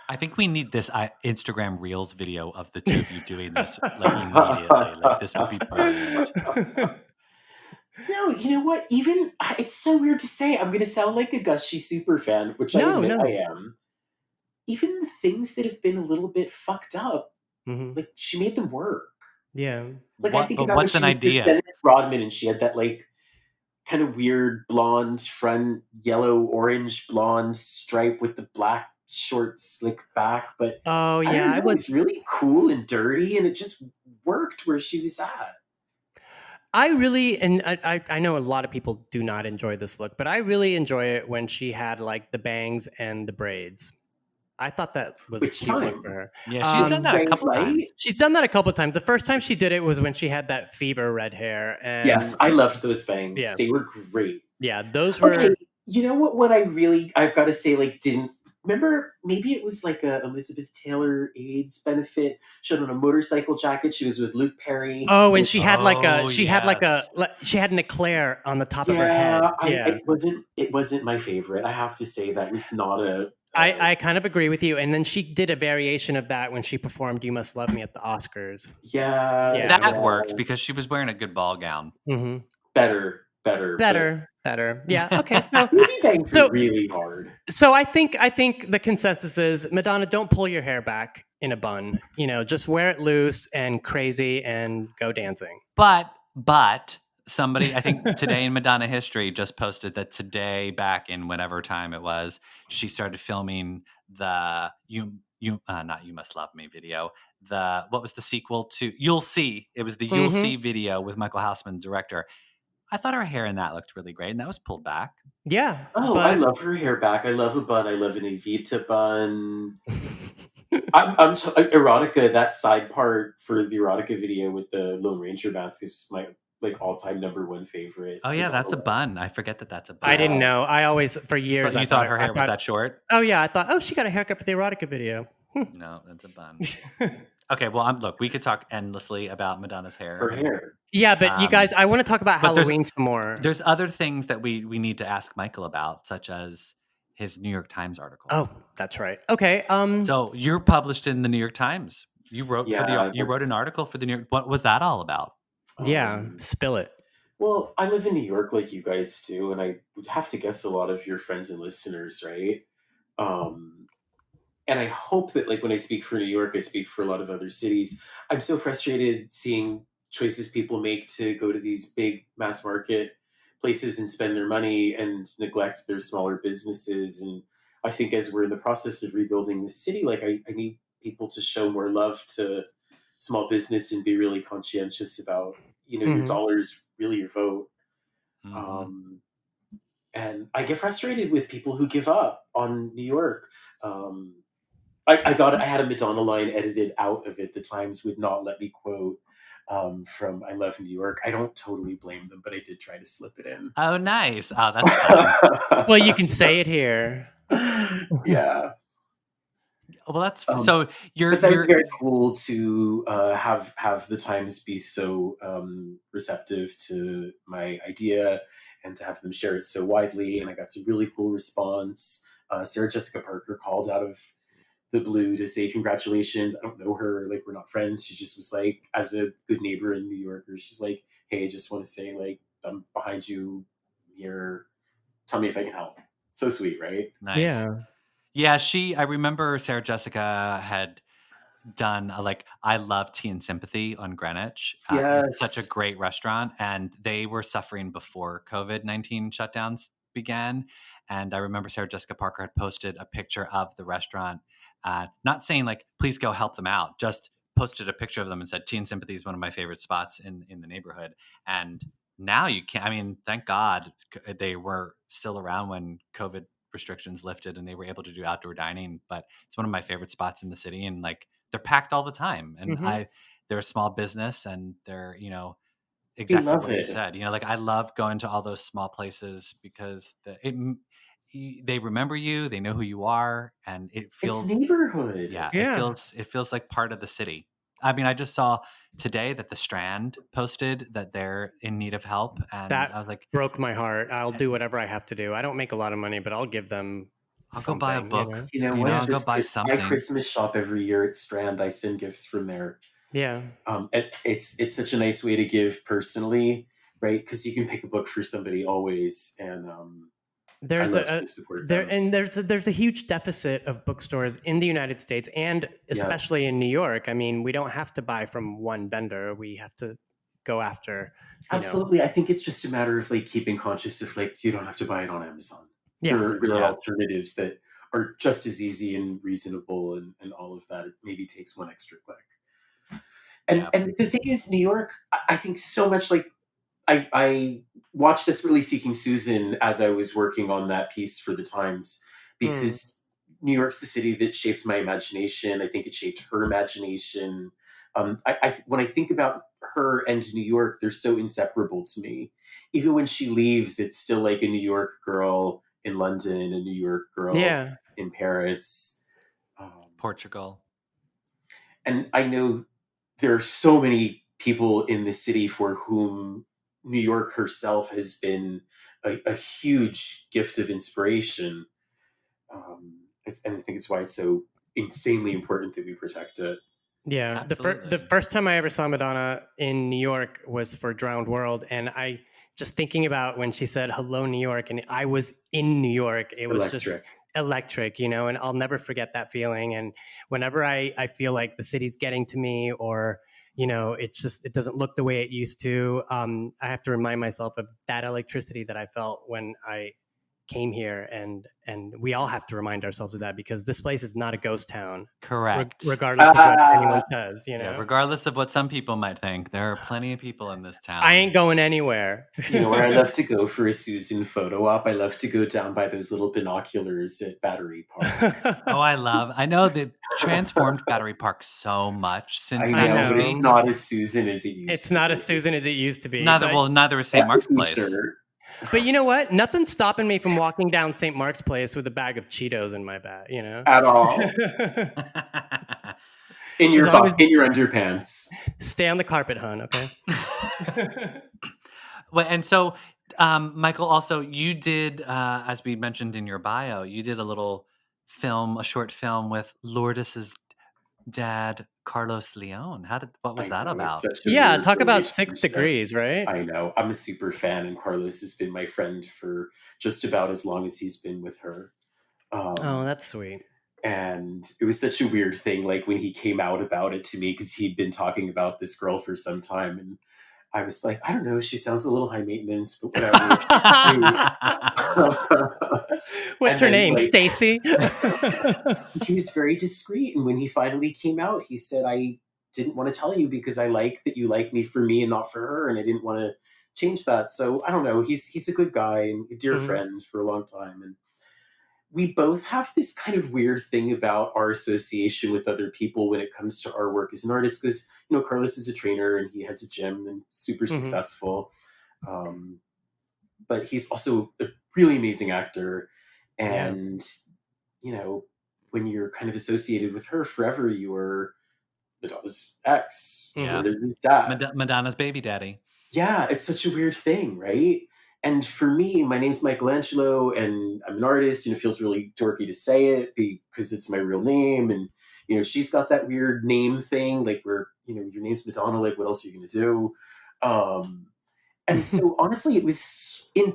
I think we need this Instagram Reels video of the two of you doing this like immediately. Like this would be brilliant. No, you know what? Even it's so weird to say. I'm going to sound like a gushy super fan, which I admit I am. Even the things that have been a little bit fucked up, like she made them work. Yeah. Like I think about what's an idea? Dennis Rodman, and she had that like kind of weird blonde front, yellow, orange, blonde stripe with the black short slick back. But it was really cool and dirty, and it just worked where she was at. I really, and I know a lot of people do not enjoy this look, but I really enjoy it when she had like the bangs and the braids. I thought that was a cute look for her. Yeah, she's done that a couple times. She's done that a couple of times. The first time she did it was when she had that fever red hair. And yes, I loved those bangs. Yeah. They were great. Yeah, those were. Okay, you know what I've got to say, like, didn't. Remember, maybe it was like a Elizabeth Taylor AIDS benefit. She had on a motorcycle jacket. She was with Luke Perry. Oh, and she had she had an eclair on the top of her head. It wasn't my favorite. I have to say that was not a. I kind of agree with you. And then she did a variation of that when she performed "You Must Love Me" at the Oscars. Yeah, that worked because she was wearing a good ball gown. Mm-hmm. Better. Yeah. Okay. So bangs are really hard. So I think the consensus is, Madonna, don't pull your hair back in a bun. Just wear it loose and crazy and go dancing. But somebody, I think today in Madonna history, just posted that today, back in whatever time it was, she started filming the not "You Must Love Me" video. What was the sequel to "You'll See"? It was the "You'll See" video with Michael Haussman, director. I thought her hair in that looked really great, and that was pulled back. Yeah. Oh, I love her hair back. I love a bun. I love an Evita bun. I'm erotica. That side part for the erotica video with the Lone Ranger mask is my all-time #1 favorite. Oh yeah, that's a bun. I forget that's a bun. I didn't know. I always for years. But you thought her hair was that short? Oh yeah, I thought. Oh, she got a haircut for the erotica video. No, that's a bun. Okay, well, look, we could talk endlessly about Madonna's hair. Her hair. Yeah, but you guys, I want to talk about Halloween some more. There's other things that we need to ask Michael about, such as his New York Times article. Oh, that's right. Okay. So you're published in the New York Times. You wrote an article for the New York. What was that all about? Yeah, spill it. Well, I live in New York like you guys do, and I would have to guess a lot of your friends and listeners, right? And I hope that, when I speak for New York, I speak for a lot of other cities. I'm so frustrated seeing choices people make to go to these big mass market places and spend their money and neglect their smaller businesses. And I think as we're in the process of rebuilding the city, I need people to show more love to small business and be really conscientious about, your dollars, really your vote. Mm-hmm. And I get frustrated with people who give up on New York. I had a Madonna line edited out of it. The Times would not let me quote from "I Love New York." I don't totally blame them, but I did try to slip it in. Oh, nice! Oh, that's fun. Well, you can say it here. Yeah. Well, that's so. You're very cool to have the Times be so receptive to my idea and to have them share it so widely. And I got some really cool response. Sarah Jessica Parker called out of the blue to say congratulations. I don't know her, we're not friends. She just was as a good neighbor in New Yorker, she's like, hey, I just want to say I'm behind you here. Tell me if I can help. So sweet, right? Nice. Yeah. I remember Sarah Jessica had done I love Tea and Sympathy on Greenwich. It's such a Yes. great restaurant, and they were suffering before COVID-19 shutdowns began. And I remember Sarah Jessica Parker had posted a picture of the restaurant, not saying please go help them out, just posted a picture of them and said Tea and Sympathy is one of my favorite spots in the neighborhood. And now you can't. I mean, thank God they were still around when COVID restrictions lifted and they were able to do outdoor dining. But it's one of my favorite spots in the city, and they're packed all the time. And they're a small business, and they're I exactly love what you it. said. I love going to all those small places because they remember you, they know who you are, and it It's feels neighborhood. yeah, Yeah. it feels like part of the city. I mean, I just saw today that the Strand posted that they're in need of help, and I was That like, broke my heart. I'll do whatever I have to do. I don't make a lot of money, but I'll give them I'll go buy a something, you book. know? You know You know, what? I'll go Just buy I something. Christmas shop every year at Strand. I send gifts from there. Yeah. And it's such a nice way to give personally, right? Because you can pick a book for somebody always, and I There's love a to support there them. and there's a huge deficit of bookstores in the United States and especially in New York. I mean, we don't have to buy from one vendor. We have to go after, Absolutely. I think it's just a matter of keeping conscious of you don't have to buy it on Amazon. Yeah. There are Yeah. alternatives that are just as easy and reasonable and all of that. It maybe takes one extra click. And the thing is, New York, I think so much I watched Desperately Seeking Susan as I was working on that piece for the Times, because New York's the city that shaped my imagination. I think it shaped her imagination. When I think about her and New York, they're so inseparable to me. Even when she leaves, it's still like a New York girl in London, a New York girl Yeah. in Paris. Portugal. And I know there are so many people in the city for whom New York herself has been a huge gift of inspiration. And I think it's why it's so insanely important that we protect it. Yeah. The Absolutely. first time I ever saw Madonna in New York was for Drowned World, and I just thinking about when she said "Hello, New York," and I was in New York. It was just electric, and I'll never forget that feeling. And whenever I feel like the city's getting to me, or it doesn't look the way it used to, I have to remind myself of that electricity that I felt when I came here, and we all have to remind ourselves of that, because this place is not a ghost town. Correct. Regardless of what anyone says, Yeah, regardless of what some people might think, there are plenty of people in this town. I ain't going anywhere. You know where I love to go for a Susan photo op? I love to go down by those little binoculars at Battery Park. I know they've transformed Battery Park so much since I know, but it's not as Susan as it used to be. It's not as Susan as it used to be. Neither is St. Mark's Place. But you know what? Nothing's stopping me from walking down St. Mark's Place with a bag of Cheetos in my bag, At all. in your underpants. Stay on the carpet, hon, okay? Well, and so, Michael, also, you did, as we mentioned in your bio, you did a short film with Lourdes' dad, Carlos Leon. What was that about? Yeah, talk about 6 degrees, right? I know. I'm a super fan, and Carlos has been my friend for just about as long as he's been with her. Oh, that's sweet. And it was such a weird thing, when he came out about it to me, because he'd been talking about this girl for some time, and I was like, I don't know, she sounds a little high maintenance, but whatever. What's her name? Stacy? He was very discreet, and when he finally came out, he said, I didn't want to tell you because I like that you like me for me and not for her, and I didn't want to change that. So I don't know, he's a good guy and a dear friend for a long time, and we both have this kind of weird thing about our association with other people when it comes to our work as an artist, because Carlos is a trainer and he has a gym and super successful, but he's also a really amazing actor, and when you're kind of associated with her forever, you're Madonna's ex, or his dad, Madonna's baby daddy. Yeah, it's such a weird thing, right? And for me, my name's Michael Angelo, and I'm an artist, and it feels really dorky to say it because it's my real name. And, she's got that weird name thing, where, your name's Madonna, what else are you going to do? And so honestly, it was an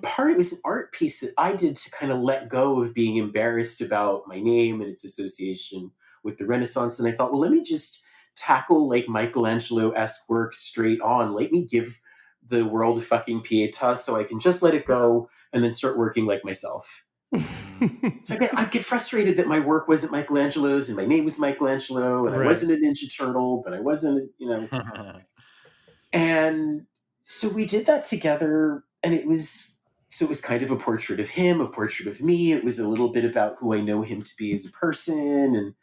art piece that I did to kind of let go of being embarrassed about my name and its association with the Renaissance. And I thought, well, let me just tackle like Michael Angelo-esque work straight on. Let me give the world a fucking pietà so I can just let it go and then start working like myself. So I'd get frustrated that my work wasn't Michelangelo's and my name was Michelangelo and I wasn't a Ninja Turtle, but I wasn't, And so we did that together, and it was kind of a portrait of him, a portrait of me. It was a little bit about who I know him to be as a person. And,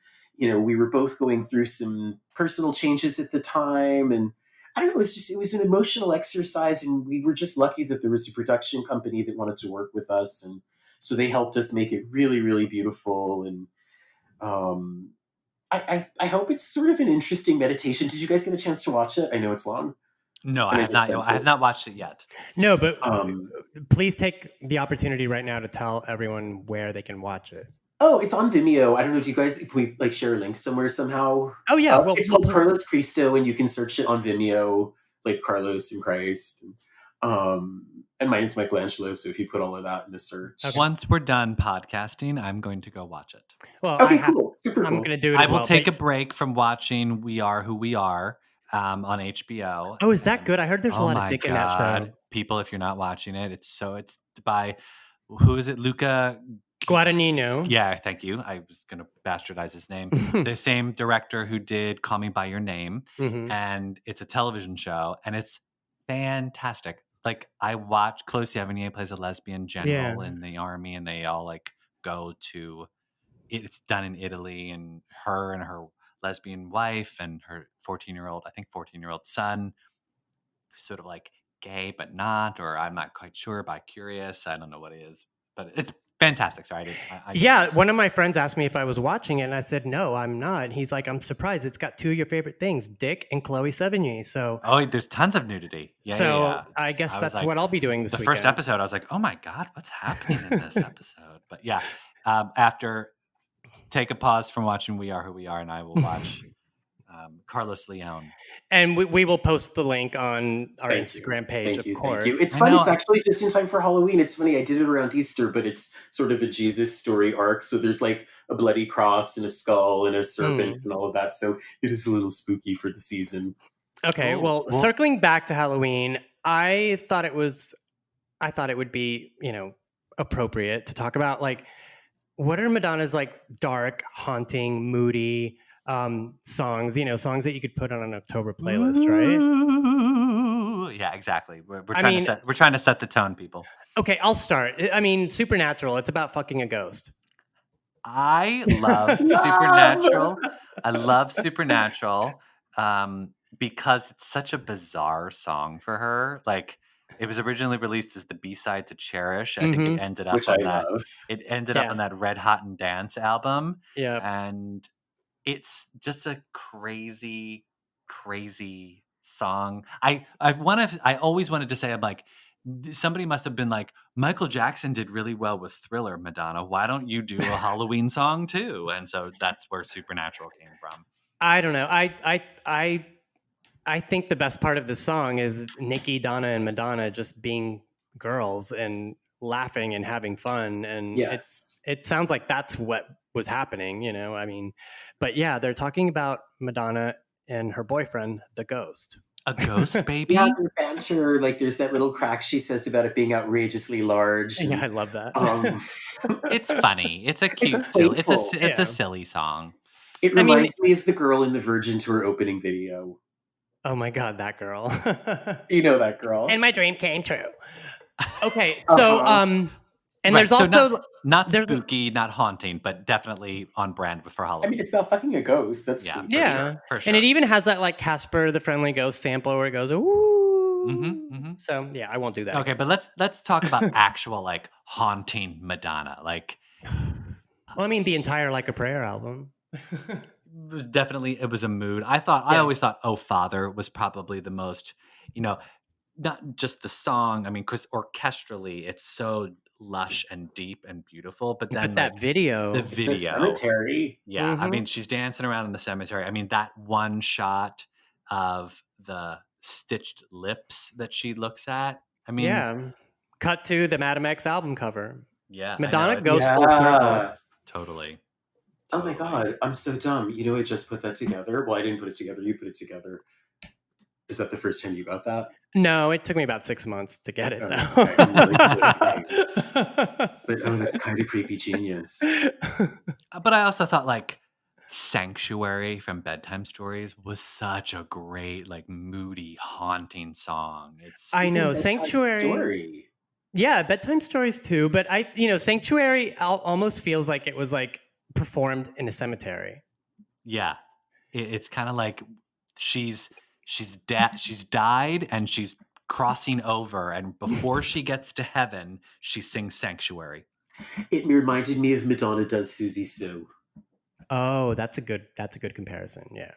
we were both going through some personal changes at the time. And I don't know, it was an emotional exercise. And we were just lucky that there was a production company that wanted to work with us. And so they helped us make it really, really beautiful. And I hope it's sort of an interesting meditation. Did you guys get a chance to watch it? I know it's long. No, I have not. I have not watched it yet. No, but please take the opportunity right now to tell everyone where they can watch it. Oh, it's on Vimeo. I don't know. Do you guys, if we like share a link somewhere somehow? Oh yeah, well, it's called Carlos Cristo, and you can search it on Vimeo, like Carlos and Christ. And my name's Michelangelo, so if you put all of that in the search. Okay. Once we're done podcasting, I'm going to go watch it. Well, okay, cool. Super cool. I'm going to do it. I will take a break from watching We Are Who We Are. On HBO. Oh, is that good? I heard there's a lot of dick in that show. People, if you're not watching it, it's by, who is it? Luca Guadagnino. Yeah, thank you. I was going to bastardize his name. The same director who did Call Me By Your Name. And it's a television show, and it's fantastic. Like, I watch Chloe Sevigny plays a lesbian general in the army, and they all like go to, it's done in Italy, and her lesbian wife and her 14-year-old son, who's sort of like gay but not, or I'm not quite sure, bi-curious. I don't know what it is, but it's fantastic. Sorry, one of my friends asked me if I was watching it, and I said no, I'm not. He's like, I'm surprised. It's got two of your favorite things, Dick and Chloe Sevigny. So there's tons of nudity. I guess that's what I'll be doing this weekend. The first episode, I was like, oh my god, what's happening in this episode? But after. Take a pause from watching We Are Who We Are, and I will watch Carlos Leon. And we will post the link on our Instagram page, of course. Thank you. It's fun. It's actually just in time for Halloween. It's funny. I did it around Easter, but it's sort of a Jesus story arc. So there's like a bloody cross and a skull and a serpent and all of that. So it is a little spooky for the season. Okay. Well, circling back to Halloween, I thought it would be, appropriate to talk about like, what are Madonna's like dark, haunting, moody songs? Songs that you could put on an October playlist, right? Yeah, exactly. We're trying to set the tone, people. Okay, I'll start. I mean, Supernatural. It's about fucking a ghost. I love Supernatural. I love Supernatural because it's such a bizarre song for her. Like, it was originally released as the B-side to Cherish. I think it ended up on that Red Hot and Dance album. Yeah. And it's just a crazy, crazy song. I always wanted to say, I'm like, somebody must have been like, Michael Jackson did really well with Thriller, Madonna. Why don't you do a Halloween song too? And so that's where Supernatural came from. I don't know. I think the best part of the song is Nikki, Donna, and Madonna just being girls and laughing and having fun. And it sounds like that's what was happening, I mean, but yeah, they're talking about Madonna and her boyfriend, the ghost. A ghost baby? Yeah, their banter, like there's that little crack she says about it being outrageously large. Yeah, I love that. It's funny. It's a cute, it's a silly song. It reminds me of the girl in the Virgin Tour opening video. Oh my God, that girl. You know that girl. And my dream came true. Okay, so and there's also not spooky, not haunting, but definitely on brand for Halloween. I mean, it's about fucking a ghost. That's for sure. And it even has that like Casper the Friendly Ghost sample where it goes ooh. So yeah, I won't do that. Okay, but let's talk about actual like haunting Madonna. Like, well, I mean, the entire Like a Prayer album. It was a mood. I always thought Oh Father was probably the most, not just the song. I mean, because orchestrally it's so lush and deep and beautiful, but then that video, it's a cemetery. Yeah. I mean, she's dancing around in the cemetery. I mean, that one shot of the stitched lips that she looks at. I mean, cut to the Madame X album cover. Yeah. Madonna goes full circle. Totally. Oh my God, I'm so dumb. You know, I just put that together. Well, I didn't put it together. You put it together. Is that the first time you got that? No, it took me about 6 months to get it, Oh, though. okay. I'm really sorry. But that's kind of creepy genius. But I also thought like Sanctuary from Bedtime Stories was such a great, like moody, haunting song. I know. Bedtime Sanctuary. Story. Yeah, bedtime stories too. But Sanctuary almost feels like it was like performed in a cemetery. Yeah. It's kind of like she's died and she's crossing over, and before she gets to heaven, she sings Sanctuary. It reminded me of Madonna does Susie Sue. Oh, that's a good comparison. Yeah.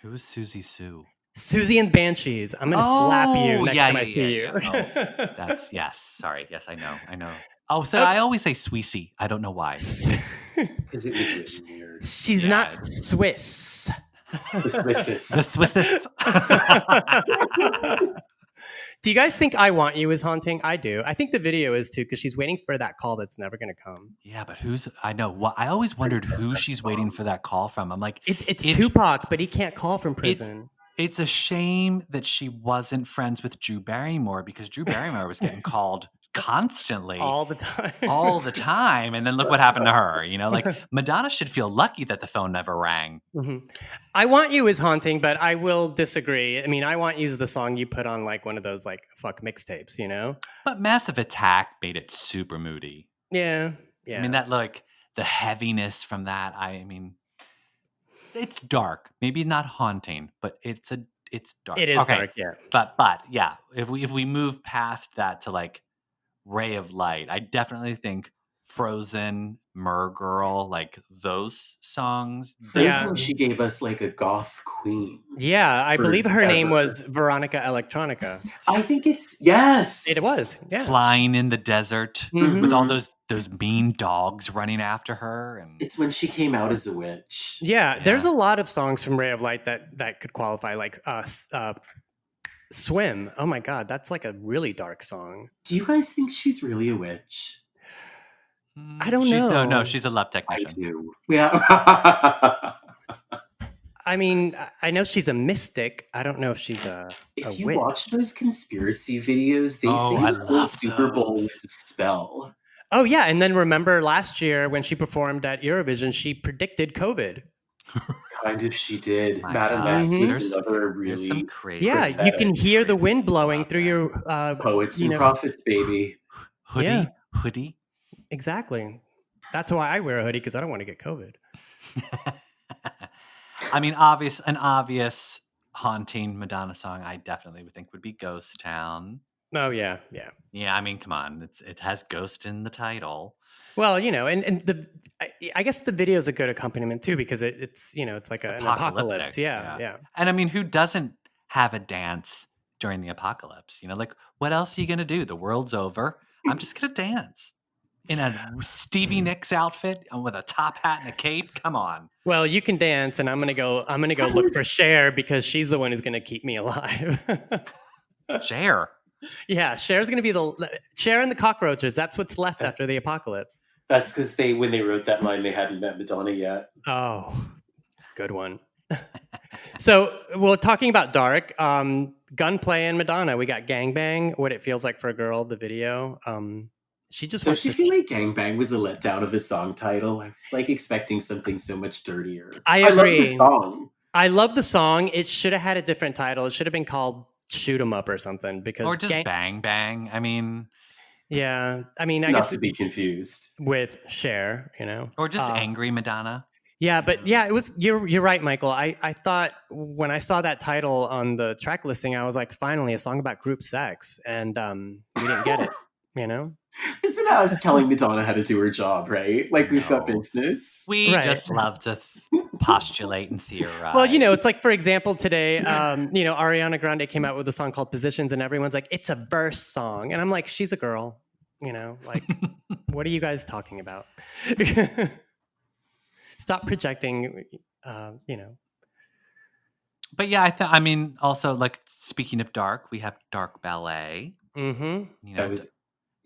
Who's Susie Sue? Susie and Banshees. I'm gonna slap you next time I see you. Oh, that's yes. Sorry. Yes, I know. Oh, so I always say Sweetie. I don't know why. Because it was written weird. She's not Swiss. The Swissest. The Swissest. Do you guys think I Want You is haunting? I do. I think the video is too, because she's waiting for that call that's never going to come. Yeah, but I know. What I always wondered who she's waiting for that call from. I'm like, it's Tupac, but he can't call from prison. It's a shame that she wasn't friends with Drew Barrymore, because Drew Barrymore was getting called constantly. All the time. All the time. And then look what happened to her. You know, like Madonna should feel lucky that the phone never rang. Mm-hmm. I Want You is haunting, but I will disagree. I mean, I Want You is the song you put on like one of those like fuck mixtapes, you know? But Massive Attack made it super moody. Yeah. I mean, that like the heaviness from that, I mean, it's dark. Maybe not haunting, but it's dark. It is dark, yeah. But yeah, if we move past that to like Ray of Light, I definitely think Frozen, Mer Girl, like those songs. Frozen, she gave us like a goth queen. Yeah, I believe her name was Veronica Electronica. I think yes. It was. Yeah. Flying in the desert with all those mean dogs running after her, and it's when she came out as a witch. Yeah, there's a lot of songs from Ray of Light that could qualify, like Swim. Oh my God, that's like a really dark song. Do you guys think she's really a witch? I don't know. No, she's a love technician. I do. Yeah. I mean, I know she's a mystic. I don't know if she's a If you witch. watch those conspiracy videos, they say the whole Super Bowl was a spell. Oh yeah, and then remember last year when she performed at Eurovision, she predicted COVID. Kind of, she did. Madame God. X was another really crazy. Yeah, you can hear the wind blowing through your poets and prophets, baby. Hoodie. Exactly. That's why I wear a hoodie, because I don't want to get COVID. I mean, an obvious haunting Madonna song I definitely would think would be Ghost Town. Oh yeah. Yeah, I mean, come on, it has ghost in the title. Well, and I guess the video is a good accompaniment too, because it's it's like an apocalypse. Yeah. And I mean, who doesn't have a dance during the apocalypse? You know, like what else are you gonna do? The world's over. I'm just gonna dance in a Stevie Nicks outfit and with a top hat and a cape. Come on. Well, you can dance, and I'm gonna go look for Cher, because she's the one who's gonna keep me alive. Cher. Yeah, Cher's gonna be Cher and the Cockroaches. That's what's left after the apocalypse. That's because when they wrote that line, they hadn't met Madonna yet. Oh, good one. So, well, talking about dark, Gunplay and Madonna. We got Gangbang, What It Feels Like for a Girl, the video. She just Don't you feel like Gangbang was a letdown of a song title? I was like expecting something so much dirtier. I agree. I love the song. I love the song. It should have had a different title. It should have been called Shoot 'Em Up or something, because or just Bang Bang. I mean, yeah. I mean, I not guess to be confused with Cher, or just Angry Madonna. Yeah, but yeah, it was. You're right, Michael. I thought when I saw that title on the track listing, I was like, finally, a song about group sex, and we didn't get it. Isn't us telling Madonna how to do her job, right? Like, we've got business. We just love to postulate and theorize. Well, it's like, for example, today, Ariana Grande came out with a song called Positions, and everyone's like, it's a verse song. And I'm like, she's a girl, like, what are you guys talking about? Stop projecting, But yeah, I mean, also, like, speaking of dark, we have Dark Ballet. Mm-hmm. That was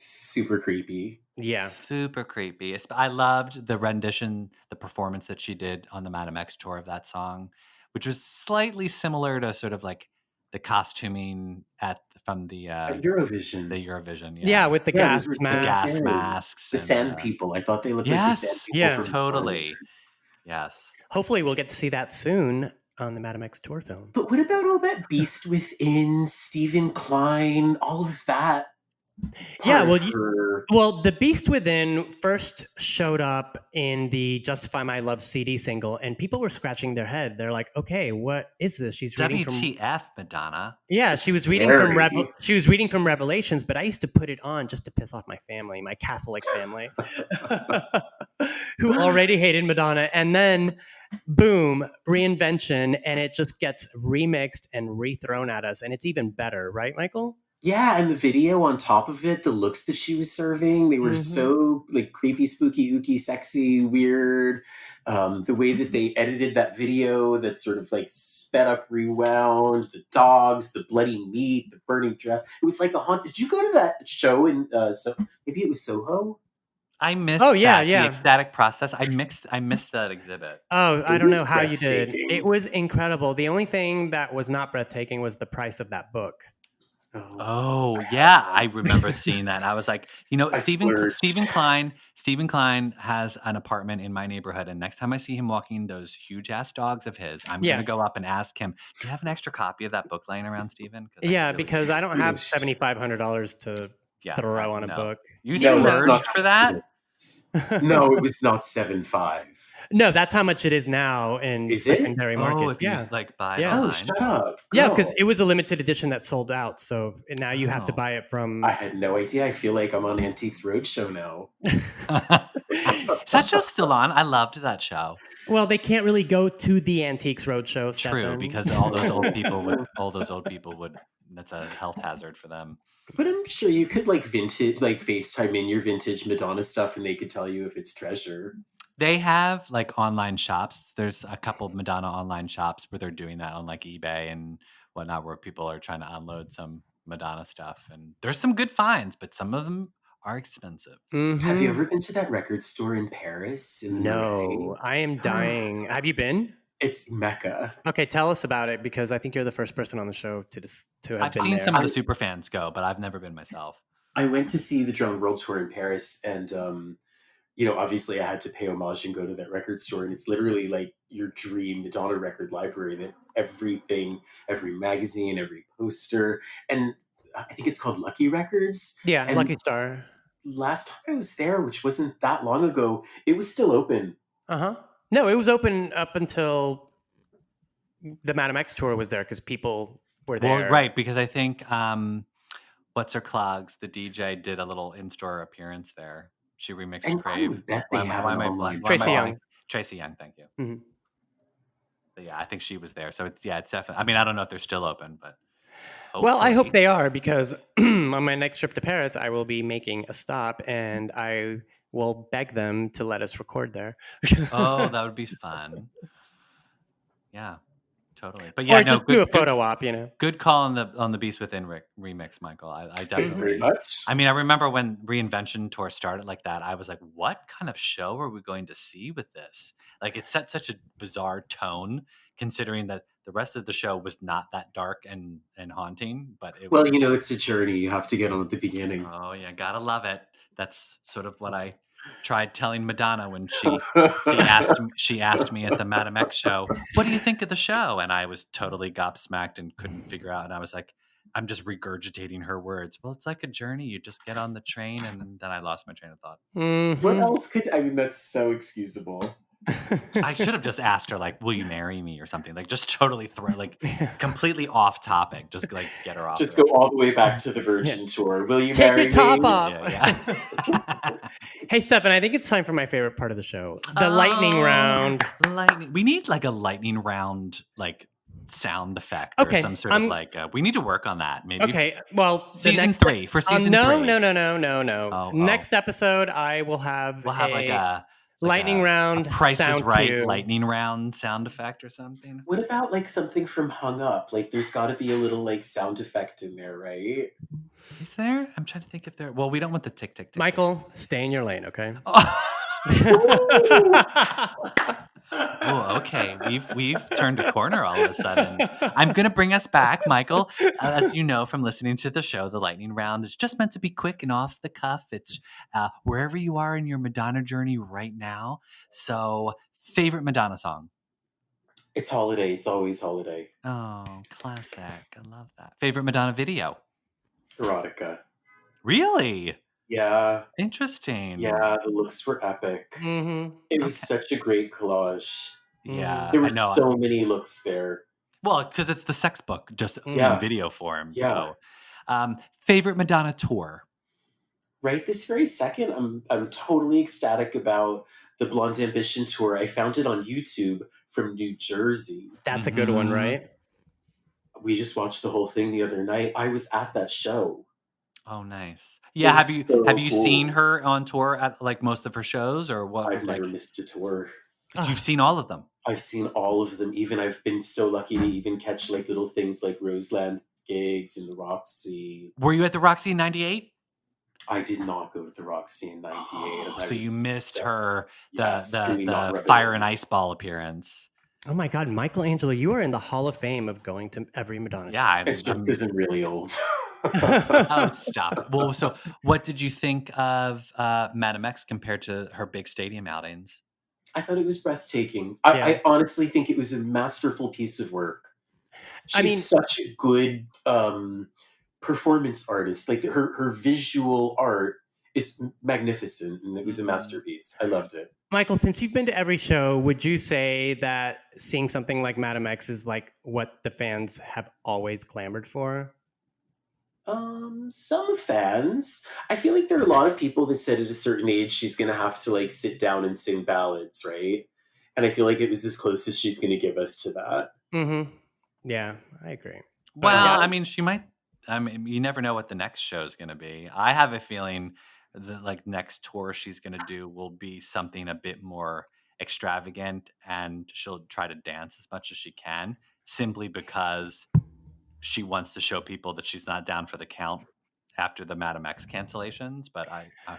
super creepy. Yeah. Super creepy. I loved the rendition, the performance that she did on the Madame X tour of that song, which was slightly similar to sort of like the costuming from the Eurovision. Eurovision. Yeah, with the gas those were so mask. gas scary. masks. The and, sand people. I thought they looked like the sand Yes, people Yeah. from totally. Star Wars. Yes. Hopefully we'll get to see that soon on the Madame X tour film. But what about all that Beast Within, Stephen Klein, all of that? Yeah, part well, of her- the Beast Within first showed up in the Justify My Love CD single, and people were scratching their head. They're like, "Okay, what is this?" She's reading from WTF, Madonna. Yeah, It's she was reading from scary. she was reading from Revelations, but I used to put it on just to piss off my family, my Catholic family, who already hated Madonna. And then, boom, Reinvention, and it just gets remixed and rethrown at us, and it's even better, right, Michael? Yeah, and the video on top of it, the looks that she was serving, they were so like creepy, spooky, ooky, sexy, weird. The way that they edited that video, that sort of like sped up, rewound, the dogs, the bloody meat, the burning dress. It was like a haunt. Did you go to that show in maybe it was Soho? I missed Oh, yeah, that, yeah. the ecstatic process. I missed that exhibit. Oh, I It don't was know how you did. breathtaking. It was incredible. The only thing that was not breathtaking was the price of that book. Oh, yeah. I remember seeing that. I was like, I splurged. Stephen Klein has an apartment in my neighborhood. And next time I see him walking those huge ass dogs of his, I'm Yeah. going to go up and ask him, do you have an extra copy of that book laying around, Stephen? Yeah, because I don't You have know, $7,500 to throw on a no. book. You No, that's splurged not for that? No, it was not 7.5. No, that's how much it is now in Is it? secondary market. Oh, if you yeah. just like buy Yeah. online. Oh, shut up. Yeah, because Girl. it was a limited edition that sold out. So now you have to Oh. buy it from. I had no idea. I feel like I'm on Antiques Roadshow now. Is that show still on? I loved that show. Well, they can't really go to the Antiques Roadshow. True, Stefan. because all those old people would. That's a health hazard for them. But I'm sure you could like FaceTime in your vintage Madonna stuff and they could tell you if it's treasure. They have like online shops. There's a couple of Madonna online shops where they're doing that on like eBay and whatnot, where people are trying to unload some Madonna stuff. And there's some good finds, but some of them are expensive. Mhm. Have you ever been to that record store in Paris? In the No, Marais? I am dying. Have you been? It's Mecca. Okay, tell us about it because I think you're the first person on the show to have I've been seen there. some of the super fans go, but I've never been myself. I went to see the Drone World Tour in Paris and obviously I had to pay homage and go to that record store, and it's literally like your dream Madonna record library, that everything, every magazine, every poster, and I think it's called Lucky Records. Yeah, And Lucky Star. last time I was there, which wasn't that long ago, it was still open. No, it was open up until the Madame X tour was there because people were there. Well, right, because I think What's Her Clogs, the DJ, did a little in-store appearance there. She remixed And Crave. I bet they have an online. Tracy Young. Tracy Young, thank you. Mhm. But yeah, I think she was there. So it's definitely. I mean, I don't know if they're still open, but Well, I hope hopefully. they are because on my next trip to Paris, I will be making a stop and I will beg them to let us record there. Oh, that would be fun. Yeah, totally. But yeah, Or just do a photo op, Good call on the Beast Within remix, Michael. I Thank you definitely. very much. I mean, I remember when Reinvention tour started like that. I was like, "What kind of show are we going to see with this?" Like, it set such a bizarre tone, considering that the rest of the show was not that dark and haunting. But it Well, was. it's a journey. You have to get on at the beginning. Oh yeah, gotta love it. That's sort of what I tried telling Madonna when she asked me at the Madame X show, "What do you think of the show?" And I was totally gobsmacked and couldn't figure out. And I was like, I'm just regurgitating her words. Well, it's like a journey. You just get on the train, and then I lost my train of thought. What else that's so excusable. I should have just asked her, like, "Will you marry me?" or something. Like, just totally completely off topic. Just like get her off. Just go all the way back to the Virgin tour. Will you Take marry your top me? off. Yeah. Hey, Stefan, I think it's time for my favorite part of the show, the lightning round. We need like a lightning round, like sound effect or Okay, some sort of like. We need to work on that. Maybe. Okay, well, Season 3 for season 3. No. Oh. Next episode, I will have. We'll have like a lightning round, Price is sound Right cue. lightning round sound effect or something. What about like something from Hung Up? Like there's got to be a little like sound effect in there, right? Is there? I'm trying to think if there. Well, we don't want the tick tick tick. Michael, stay in your lane, okay? Oh, okay. We've turned a corner all of a sudden. I'm gonna bring us back, Michael. As you know from listening to the show, the lightning round is just meant to be quick and off the cuff. It's wherever you are in your Madonna journey right now. So, favorite Madonna song? It's Holiday. It's always Holiday. Oh, classic. I love that. Favorite Madonna video? Erotica. Really? Yeah. Interesting. Yeah, the looks were epic. Mm-hmm. It was such a great collage. Yeah, There were I know. so many looks there. Well, because it's the sex book, just Yeah. in video form. Yeah. So, favorite Madonna tour? Right this very second, I'm totally ecstatic about the Blonde Ambition tour. I found it on YouTube from New Jersey. That's a good one, right? We just watched the whole thing the other night. I was at that show. Oh, nice. Yeah, was so have you seen cool. her on tour at like most of her shows, or what? I've Like never missed a tour. you've seen all of them. I've seen all of them. Even I've been so lucky to even catch like little things like Roseland gigs in the Roxy. Were you at the Roxy in '98? I did not go to the Roxy in '98. Oh, so you missed her Yes, can we not the rub it Fire in? and Ice Ball appearance. Oh my God, Michael Angelo, you are in the Hall of Fame of going to every Madonna Yeah, It's just because I'm really old. Oh, stop it. Well, so what did you think of Madame X compared to her big stadium outings? I thought it was breathtaking. Yeah. I honestly think it was a masterful piece of work. She's I mean- such a good performance artist. Like her visual art is magnificent, and it was a masterpiece. I loved it. Michael, since you've been to every show, would you say that seeing something like Madame X is like what the fans have always clamored for? Some fans. I feel like there are a lot of people that said at a certain age she's gonna have to like sit down and sing ballads, right? And I feel like it was as close as she's gonna give us to that. Mm-hmm. Yeah, I agree. Well, yeah. I mean, she might. I mean, you never know what the next show is going to be. I have a feeling the like next tour she's going to do will be something a bit more extravagant, and she'll try to dance as much as she can, simply because she wants to show people that she's not down for the count after the Madame X cancellations. But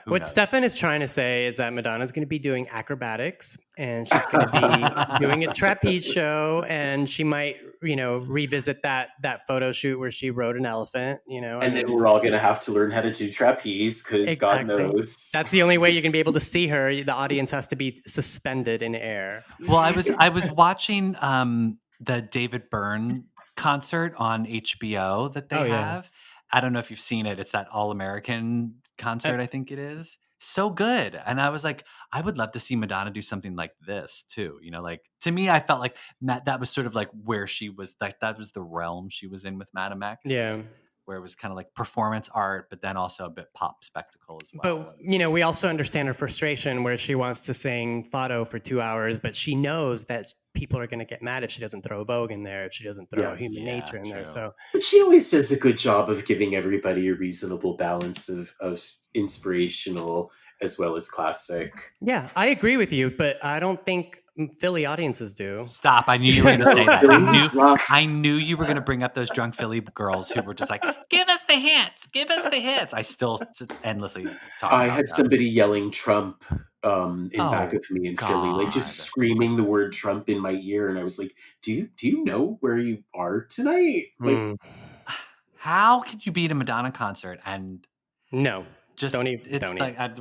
who What knows? Stefan is trying to say is that Madonna's going to be doing acrobatics, and she's going to be doing a trapeze show, and she might, revisit that photo shoot where she rode an elephant, And then we're all gonna have to learn how to do trapeze because God knows. That's the only way you're going to be able to see her. The audience has to be suspended in air. Well, I was watching the David Byrne concert on HBO that they Oh, yeah. have. I don't know if you've seen it. It's that All American concert, I think it is. So good. And I was like, I would love to see Madonna do something like this too. Like to me, I felt like that was sort of like where she was, like that was the realm she was in with Madame X. Yeah. Where it was kind of like performance art, but then also a bit pop spectacle as well. But, we also understand her frustration where she wants to sing Fado for 2 hours, but she knows that people are going to get mad if she doesn't throw Vogue in there, if she doesn't throw Human Nature in there. So, but she always does a good job of giving everybody a reasonable balance of inspirational as well as classic. Yeah, I agree with you, but I don't think Philly audiences do. Stop. I knew you were going to say that. I knew you were going to bring up those drunk Philly girls who were just like, give us the hits. Give us the hits. I still endlessly talk I about had that. somebody yelling Trump in back of me in Philly, like just God. screaming the word Trump in my ear. And I was like, do you know where you are tonight? Like, how could you be at a Madonna concert and no, just don't even.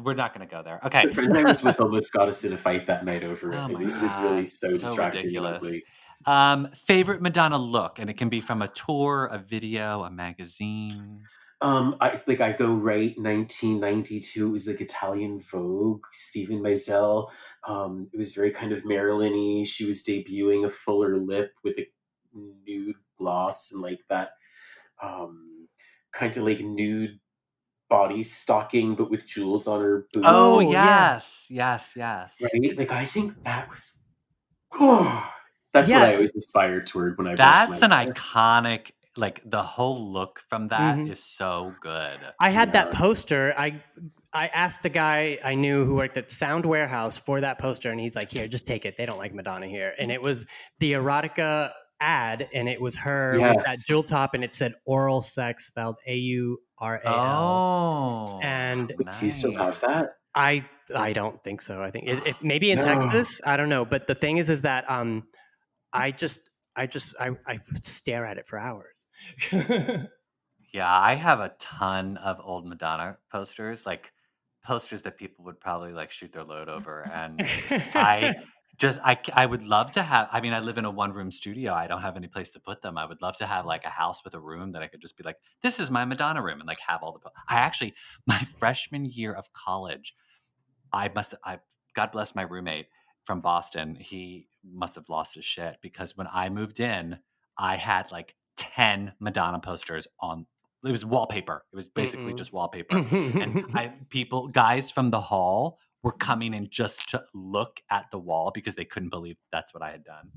We're not going to go there. Okay. the friend I was with almost got us in a fight that night over it. Oh my It was really God, so distracting and ridiculous. ugly. Favorite Madonna look, and it can be from a tour, a video, a magazine. I go right 1992. It was like Italian Vogue, Stephen Meisel. It was very kind of Marilyn-y. She was debuting a fuller lip with a nude gloss and like that kind of like nude body stocking, but with jewels on her boobs. Oh, yes. Right? Like I think that was that's what I always aspired toward when I That's an hair. iconic, like the whole look from that is so good. I had that poster. I asked a guy I knew who worked at Sound Warehouse for that poster, and he's like, "Here, just take it. They don't like Madonna here." And it was the erotica ad, and it was her with that Yes. jewel top, and it said "oral sex" spelled AURAL. Oh, And Do you still have that? I don't think so. I think it maybe in No. Texas. I don't know. But the thing is that I would stare at it for hours. yeah. I have a ton of old Madonna posters, like posters that people would probably like shoot their load over. And I I would love to have, I mean, I live in a 1-room studio. I don't have any place to put them. I would love to have like a house with a room that I could just be like, this is my Madonna room, and like have all the, I actually, my freshman year of college, I God bless my roommate from Boston. He must have lost his shit because when I moved in, I had like 10 Madonna posters on. It was wallpaper. It was basically just wallpaper. And guys from the hall were coming in just to look at the wall because they couldn't believe that's what I had done.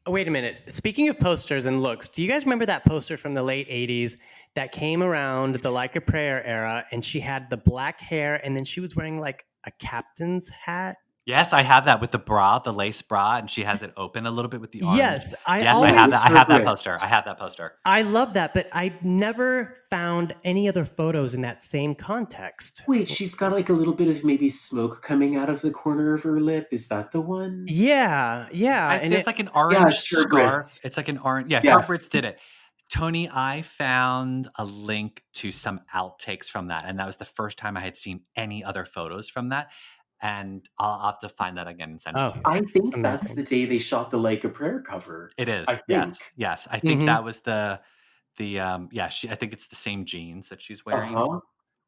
Oh, wait a minute. Speaking of posters and looks, do you guys remember that poster from the late 80s that came around the Like a Prayer era, and she had the black hair and then she was wearing like a captain's hat? Yes, I have that with the bra, the lace bra, and she has it open a little bit with the orange. Yes, I have that. I have that poster. I have that poster. I love that, but I never found any other photos in that same context. Wait, she's got like a little bit of maybe smoke coming out of the corner of her lip. Is that the one? Yeah. And there's like an orange scarf. It's like an orange. Yeah, Yes. Herbert's did it. Tony, I found a link to some outtakes from that, and that was the first time I had seen any other photos from that. And I'll have to find that again and send it to you. I think that's the day they shot the Like a Prayer cover. It is. I think. Yes. I think that was the I think it's the same jeans that she's wearing.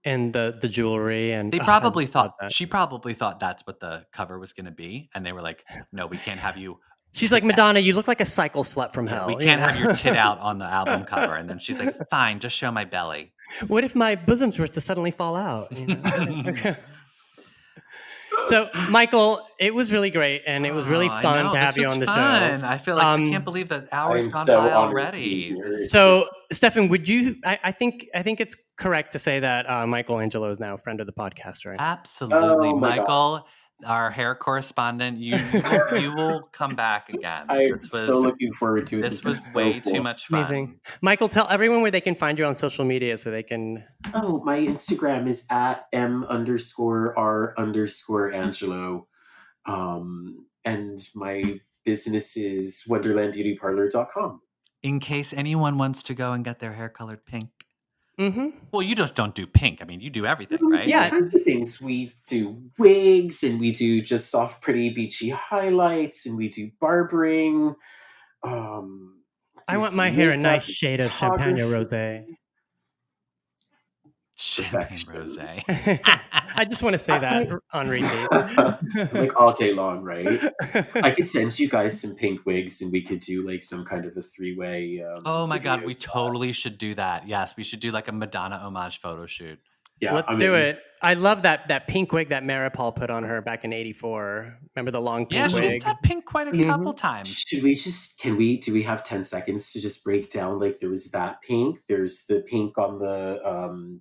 And the jewelry, and they probably thought she probably thought that's what the cover was going to be, and they were like, "No, we can't have you." She's like, Madonna, you look like a cycle slut from hell. We can't have your tit out on the album cover. And then she's like, "Fine, just show my belly." What if my bosoms were to suddenly fall out? You know? So, Michael, it was really great, and it was really fun to have you on the show. I feel like I can't believe that hours gone by already. So, Stefan, would you? I think it's correct to say that Michael Angelo is now a friend of the podcast, right? Absolutely, Michael, our hair correspondent. You will come back again. I'm so looking forward to it. This was way too much fun. Amazing. Michael, tell everyone where they can find you on social media so they can. Oh, my Instagram is at M_R_Angelo. And my business is WonderlandBeautyParlor.com. In case anyone wants to go and get their hair colored pink. Mm-hmm. Well, you just don't do pink. I mean, you do everything, right? Yeah, all kinds of things. We do wigs, and we do just soft, pretty, beachy highlights, and we do barbering. I want my hair a nice shade of champagne rosé. Champagne rosé. I just want to say that on repeat. Like all day long, right? I could send you guys some pink wigs, and we could do like some kind of a 3-way. Oh my God, we totally should do that. Yes, we should do like a Madonna homage photo shoot. Yeah, let's do it. I love that pink wig that Maripol put on her back in '84. Remember the long pink wig? Yeah, she's had pink quite a couple times. Do we have 10 seconds to just break down, like, there was that pink, there's the pink on the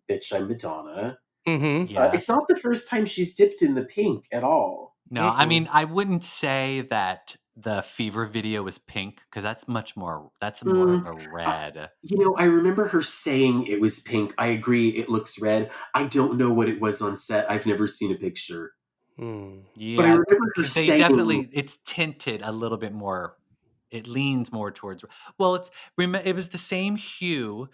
Bitch I'm Madonna. Mm-hmm. It's not the first time she's dipped in the pink at all. No, I mean, I wouldn't say that the Fever video was pink, because that's more of a red. I remember her saying it was pink. I agree, it looks red. I don't know what it was on set. I've never seen a picture. Yeah, but I remember her saying definitely it's tinted a little bit more. It leans more towards. Well, it was the same hue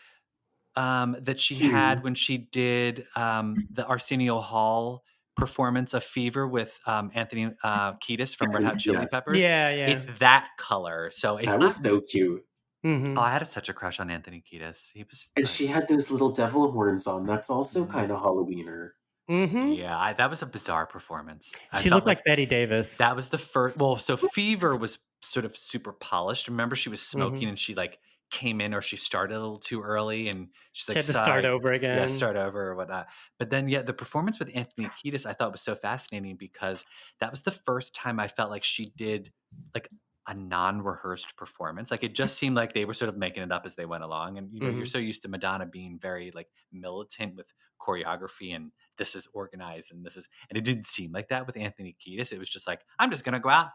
that she had when she did the Arsenio Hall performance of Fever with Anthony Kiedis from Red Hot Chili Peppers. Yeah. It's that color. So that was so cute. Mm-hmm. Oh, I had such a crush on Anthony Kiedis. He was, and she had those little devil horns on. That's also kind of Halloweener. Mm-hmm. Yeah, that was a bizarre performance. She looked like Betty Davis. That was the first. Well, so Fever was sort of super polished. Remember, she was smoking and she like came in, or she started a little too early, and she's like, she had to start over again. Yeah, start over or whatnot. But then, the performance with Anthony Kiedis I thought was so fascinating, because that was the first time I felt like she did like a non-rehearsed performance. Like, it just seemed like they were sort of making it up as they went along. And you're so used to Madonna being very like militant with choreography and this is organized and it didn't seem like that with Anthony Kiedis. It was just like, I'm just going to go out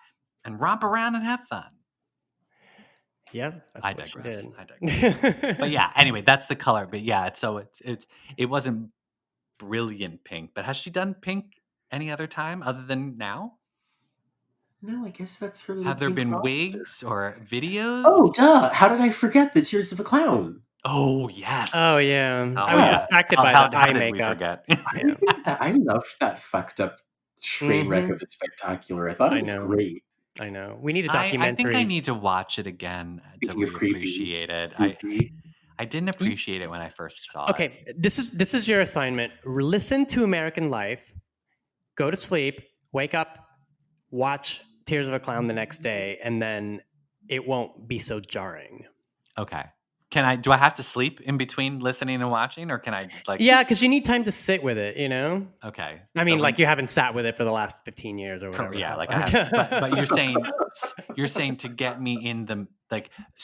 and romp around and have fun. Yeah, I digress. But yeah, anyway, that's the color. But yeah, it wasn't brilliant pink. But has she done pink any other time other than now? No, I guess that's her. Have there been wigs or videos? Oh, duh! How did I forget the Tears of a Clown? Oh yes. Oh yeah. Oh, I was distracted by the eye did makeup. We forget? I loved that fucked up train wreck of a spectacular. I thought it was great. I know. We need a documentary. I think I need to watch it again to appreciate it. I didn't appreciate it when I first saw it. Okay, this is your assignment. Listen to American Life, go to sleep, wake up, watch Tears of a Clown the next day, and then it won't be so jarring. Okay. Do I have to sleep in between listening and watching, or can I Yeah, because you need time to sit with it, you know? Okay. I mean, you haven't sat with it for the last 15 years or whatever. Yeah, I have. But you're saying to get me in the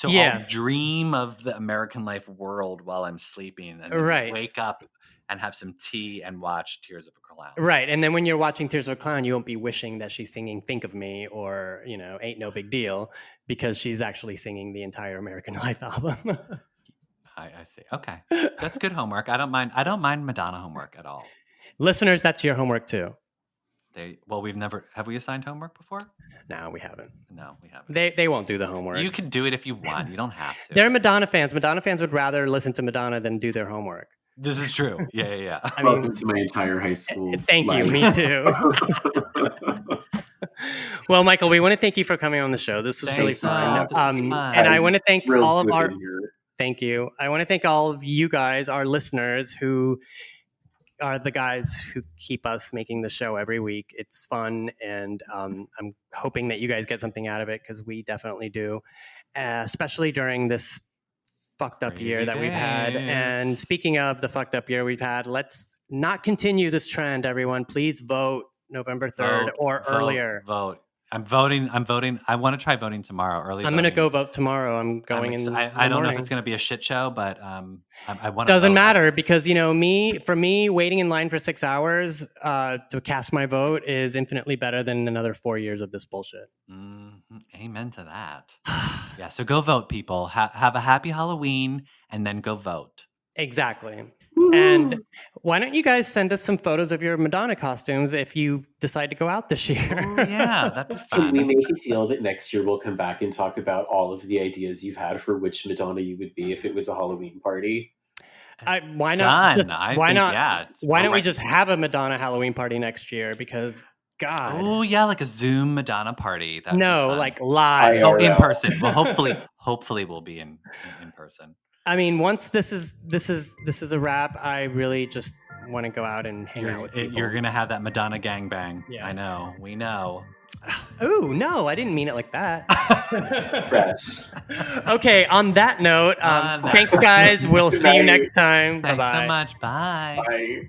I'll dream of the American Life world while I'm sleeping, and then wake up and have some tea and watch Tears of a Clown. Right, and then when you're watching Tears of a Clown, you won't be wishing that she's singing "Think of Me" or "Ain't No Big Deal," because she's actually singing the entire American Life album. I see. Okay, that's good homework. I don't mind Madonna homework at all. Listeners, that's your homework too. Have we assigned homework before? No, we haven't. No, we haven't. They won't do the homework. You can do it if you want. You don't have to. They're Madonna fans. Madonna fans would rather listen to Madonna than do their homework. This is true. Yeah. Welcome to my entire high school. Thank you. Me too. Well, Michael, we want to thank you for coming on the show. This was really fun. And I want to thank all of our. Thank you. I want to thank all of you guys, our listeners, who are the guys who keep us making the show every week. It's fun, and I'm hoping that you guys get something out of it, because we definitely do, especially during this fucked up year that we've had. And speaking of the fucked up year we've had, let's not continue this trend, everyone. Please vote November 3rd or earlier. Vote. I'm voting. I want to try voting tomorrow. I'm going to go vote tomorrow. I'm going in. I don't know if it's going to be a shit show, but I want to. Doesn't matter, because for me, waiting in line for 6 hours to cast my vote is infinitely better than another 4 years of this bullshit. Amen to that. Yeah. So go vote, people. Have a happy Halloween, and then go vote. Exactly. And why don't you guys send us some photos of your Madonna costumes if you decide to go out this year? Yeah, that'd be fun. Can we make a deal that next year we'll come back and talk about all of the ideas you've had for which Madonna you would be if it was a Halloween party? Why not? Done. Why don't we just have a Madonna Halloween party next year? Because God. Oh yeah, like a Zoom Madonna party. No, like live. Oh, in person. Well, hopefully we'll be in person. I mean, once this is a wrap, I really just want to go out and hang out with people. You're gonna have that Madonna gangbang. Yeah. I know. We know. Oh no, I didn't mean it like that. Fresh. Okay. On that note, thanks, guys. We'll see you next time. Thanks Bye-bye. so much. Bye. Bye.